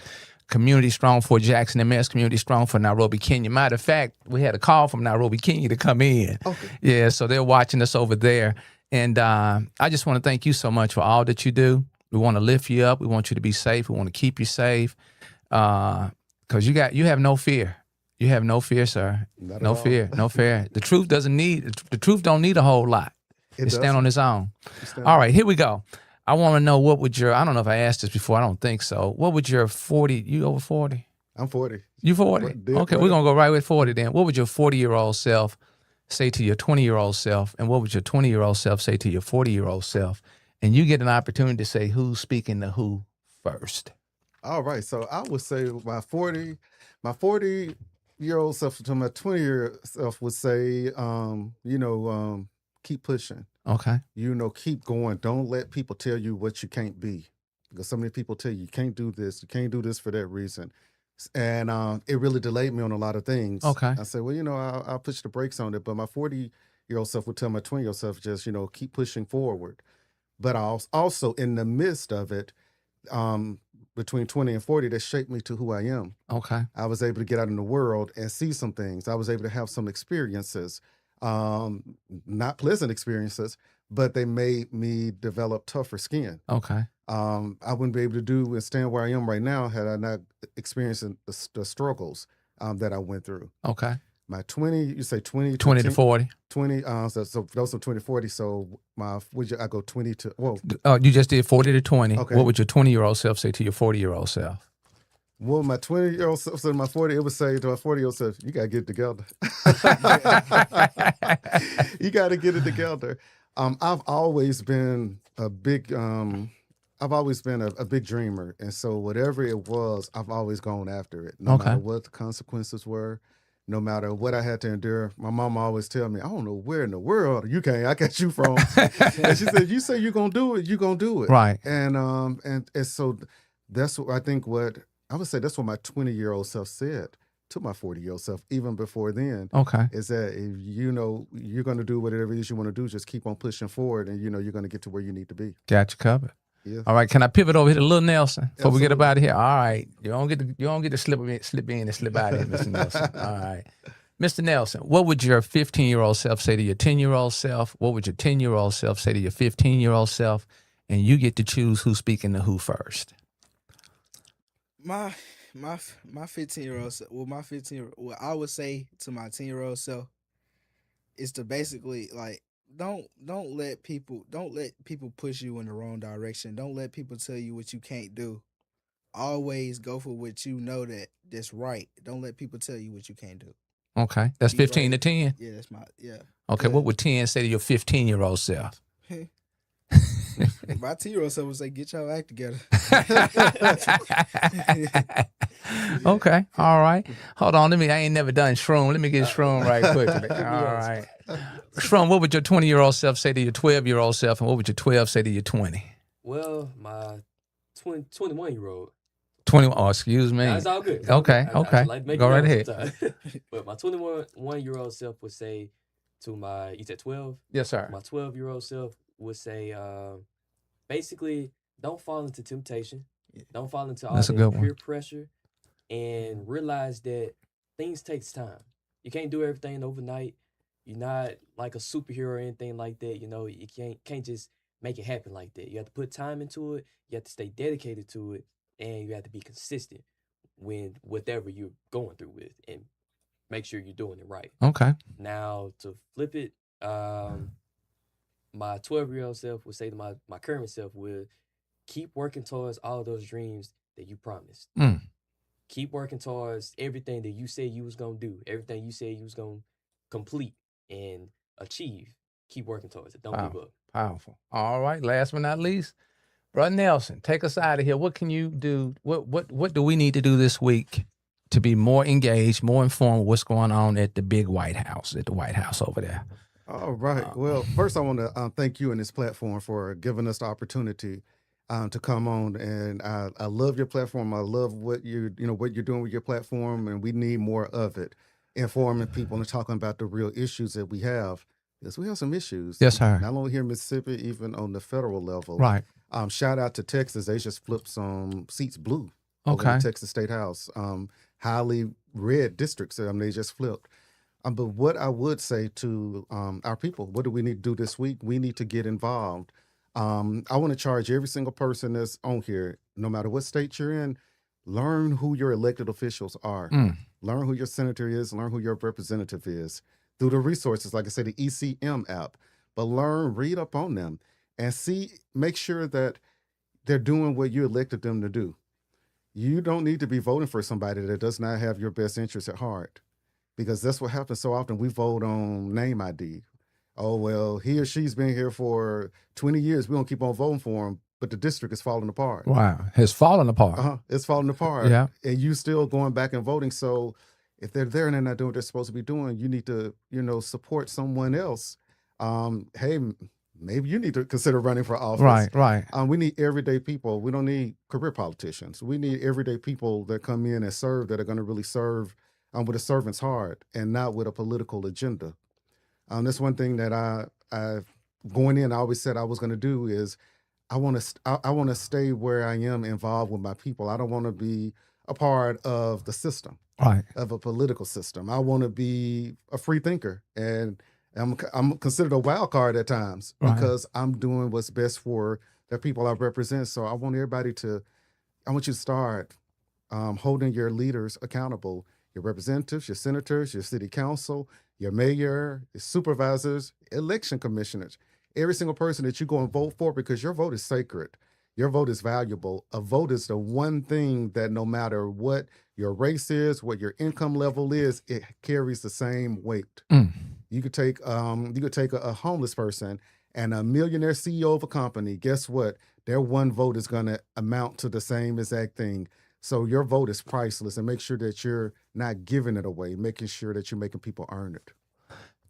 Community Strong for Jackson MS, Community Strong for Nairobi, Kenya. Matter of fact, we had a call from Nairobi, Kenya to come in. Okay. Yeah, so they're watching us over there. And I just want to thank you so much for all that you do. We want to lift you up. We want you to be safe. We want to keep you safe because you have no fear. You have no fear, sir. No fear. The truth don't need a whole lot. It stand on its own. All right, here we go. I want to know I don't know if I asked this before. I don't think so. What would your 40, you over 40? I'm 40. You 40? Okay, we're going to go right with 40 then. What would your 40-year-old self say to your 20-year-old self? And what would your 20-year-old self say to your 40-year-old self? And you get an opportunity to say who's speaking to who first. All right. So I would say my 40-year-old self to my 20-year self would say, keep pushing. Okay. Keep going. Don't let people tell you what you can't be. Because so many people tell you can't do this. You can't do this for that reason. And it really delayed me on a lot of things. Okay. I said, well, I'll push the brakes on it. But my 40-year-old self would tell my 20-year-old self just, keep pushing forward. But also in the midst of it, between 20 and 40, that shaped me to who I am. Okay. I was able to get out in the world and see some things. I was able to have some experiences, not pleasant experiences, but they made me develop tougher skin. Okay. I wouldn't be able to do and stand where I am right now had I not experienced the struggles that I went through. Okay. My 20, you say 20 to 40. 20, so those are 20 to 40. So I go 20 to, whoa. You just did 40 to 20. Okay. What would your 20-year-old self say to your 40-year-old self? Well, my 20-year-old self said my 40, it would say to my 40-year-old self, you got to get it together. You got to get it together. I've always been a big dreamer. And so whatever it was, I've always gone after it. No matter what the consequences were, no matter what I had to endure. My mama always tell me, I don't know where in the world I got you from. And she said, you say you're going to do it, you're going to do it. Right. And so that's what I think I would say that's what my 20-year-old self said to my 40-year-old self, even before then. Okay. Is that if you're going to do whatever it is you want to do, just keep on pushing forward and you're going to get to where you need to be. Got you covered. Yes. All right, can I pivot over here to Lil Nelson before we get up Absolutely. out of here? All right, you don't get to slip in and slip out of here, Mr. Nelson. All right, Mr. Nelson, what would your 15-year-old self say to your 10-year-old self? What would your 10-year-old self say to your 15-year-old self? And you get to choose who's speaking to who first. My 15-year-old self, what I would say to my 10-year-old self is to basically like don't let people push you in the wrong direction. Don't let people tell you what you can't do. Always go for what you know that's right. Don't let people tell you what you can't do. Okay, that's Be 15 to brave. 10. Yeah, that's my Okay, Yeah. what would 10 say to your 15-year-old self? My 10-year-old self would say, "Get your act together." Okay, all right. Hold on, I ain't never done Shroom. Let me get Shroom right quickly. All right. Shroom, what would your 20-year-old self say to your 12-year-old self, and what would your 12 say to your 20? Well, my 21-year-old. 21, oh, excuse me. That's all good. It's all Okay, good. I okay. just like to make Go it right known ahead. sometimes. But my 21-year-old self would say to my, you said 12? Yes, sir. My 12-year-old self would say, basically, don't fall into temptation. Don't fall into all That's a that good one. peer pressure, and realize that things takes time. You can't do everything overnight. You're not like a superhero or anything like that. You know, you can't just make it happen like that. You have to put time into it. You have to stay dedicated to it, and you have to be consistent with whatever you're going through with, and make sure you're doing it right. Okay. Now to flip it, my 12-year-old self would say to my current self would keep working towards all those dreams that you promised. Mm. Keep working towards everything that you said you was gonna do, everything you said you was gonna complete and achieve. Keep working towards it. Don't give up. Powerful. All right. Last but not least, Brother Nelson, take us out of here. What can you do? What do we need to do this week to be more engaged, more informed of what's going on at the big White House, over there? All right. Well, first I want to thank you and this platform for giving us the opportunity to come on. And I love your platform. I love what you're doing with your platform, and we need more of it, informing people and talking about the real issues that we have. Because we have some issues. Yes, sir. Not only here in Mississippi, even on the federal level. Right. Shout out to Texas. They just flipped some seats blue over Okay. the Texas State House. Highly red districts. They just flipped. But what I would say to our people, what do we need to do this week? We need to get involved. I want to charge every single person that's on here, no matter what state you're in, learn who your elected officials are. Learn who your senator is, learn who your representative is. Through the resources, like I said, the ECM app. But read up on them, and make sure that they're doing what you elected them to do. You don't need to be voting for somebody that does not have your best interest at heart, because that's what happens so often. We vote on name ID. Oh, well, he or she's been here for 20 years. We don't keep on voting for him, but the district is falling apart. Wow. It's falling apart. It's falling apart. Yeah. And you still going back and voting. So if they're there and they're not doing what they're supposed to be doing, you need to, support someone else. Hey, maybe you need to consider running for office. Right. We need everyday people. We don't need career politicians. We need everyday people that come in and serve, that are going to really serve with a servant's heart and not with a political agenda. That's one thing that I going in, I always said I was going to do is I want to stay where I am involved with my people. I don't want to be a part of the system, Right. of a political system. I want to be a free thinker, and I'm considered a wild card at times because I'm doing what's best for the people I represent. So I want you to start holding your leaders accountable, your representatives, your senators, your city council, your mayor, your supervisors, election commissioners, every single person that you go and vote for, because your vote is sacred. Your vote is valuable. A vote is the one thing that no matter what your race is, what your income level is, it carries the same weight. You could take a homeless person and a millionaire CEO of a company. Guess what? Their one vote is going to amount to the same exact thing. So your vote is priceless, and make sure that you're not giving it away, making sure that you're making people earn it.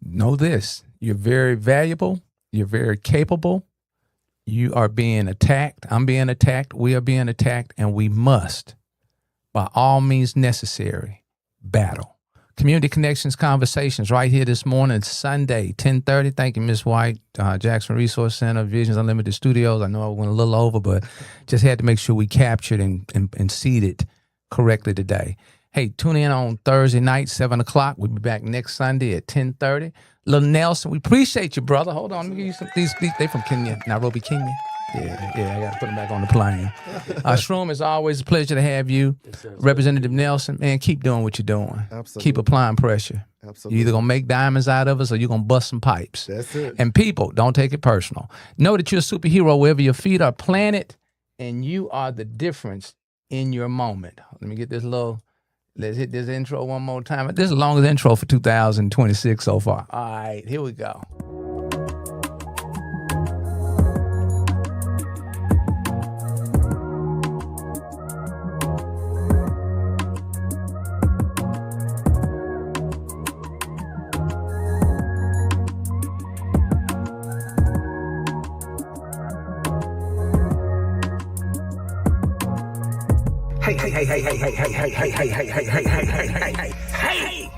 Know this. You're very valuable. You're very capable. You are being attacked. I'm being attacked. We are being attacked, and we must, by all means necessary, battle. Community Connections Conversations right here this morning, Sunday, 10:30. Thank you, Ms. White, Jackson Resource Center, Visions Unlimited Studios. I know I went a little over, but just had to make sure we captured and seeded correctly today. Hey, tune in on Thursday night, 7 o'clock. We'll be back next Sunday at 10:30. Little Nelson, we appreciate you, brother. Hold on, let me give you some. These they from Kenya, Nairobi, Kenya. Yeah, I got to put them back on the plane. Shroom, it's always a pleasure to have you. Yes, sir. Representative Nelson, man, keep doing what you're doing. Absolutely. Keep applying pressure. Absolutely. You're either going to make diamonds out of us or you're going to bust some pipes. That's it. And people, don't take it personal. Know that you're a superhero wherever your feet are planted, and you are the difference in your moment. Let me get this let's hit this intro one more time. This is the longest intro for 2026 so far. All right, here we go. Hey.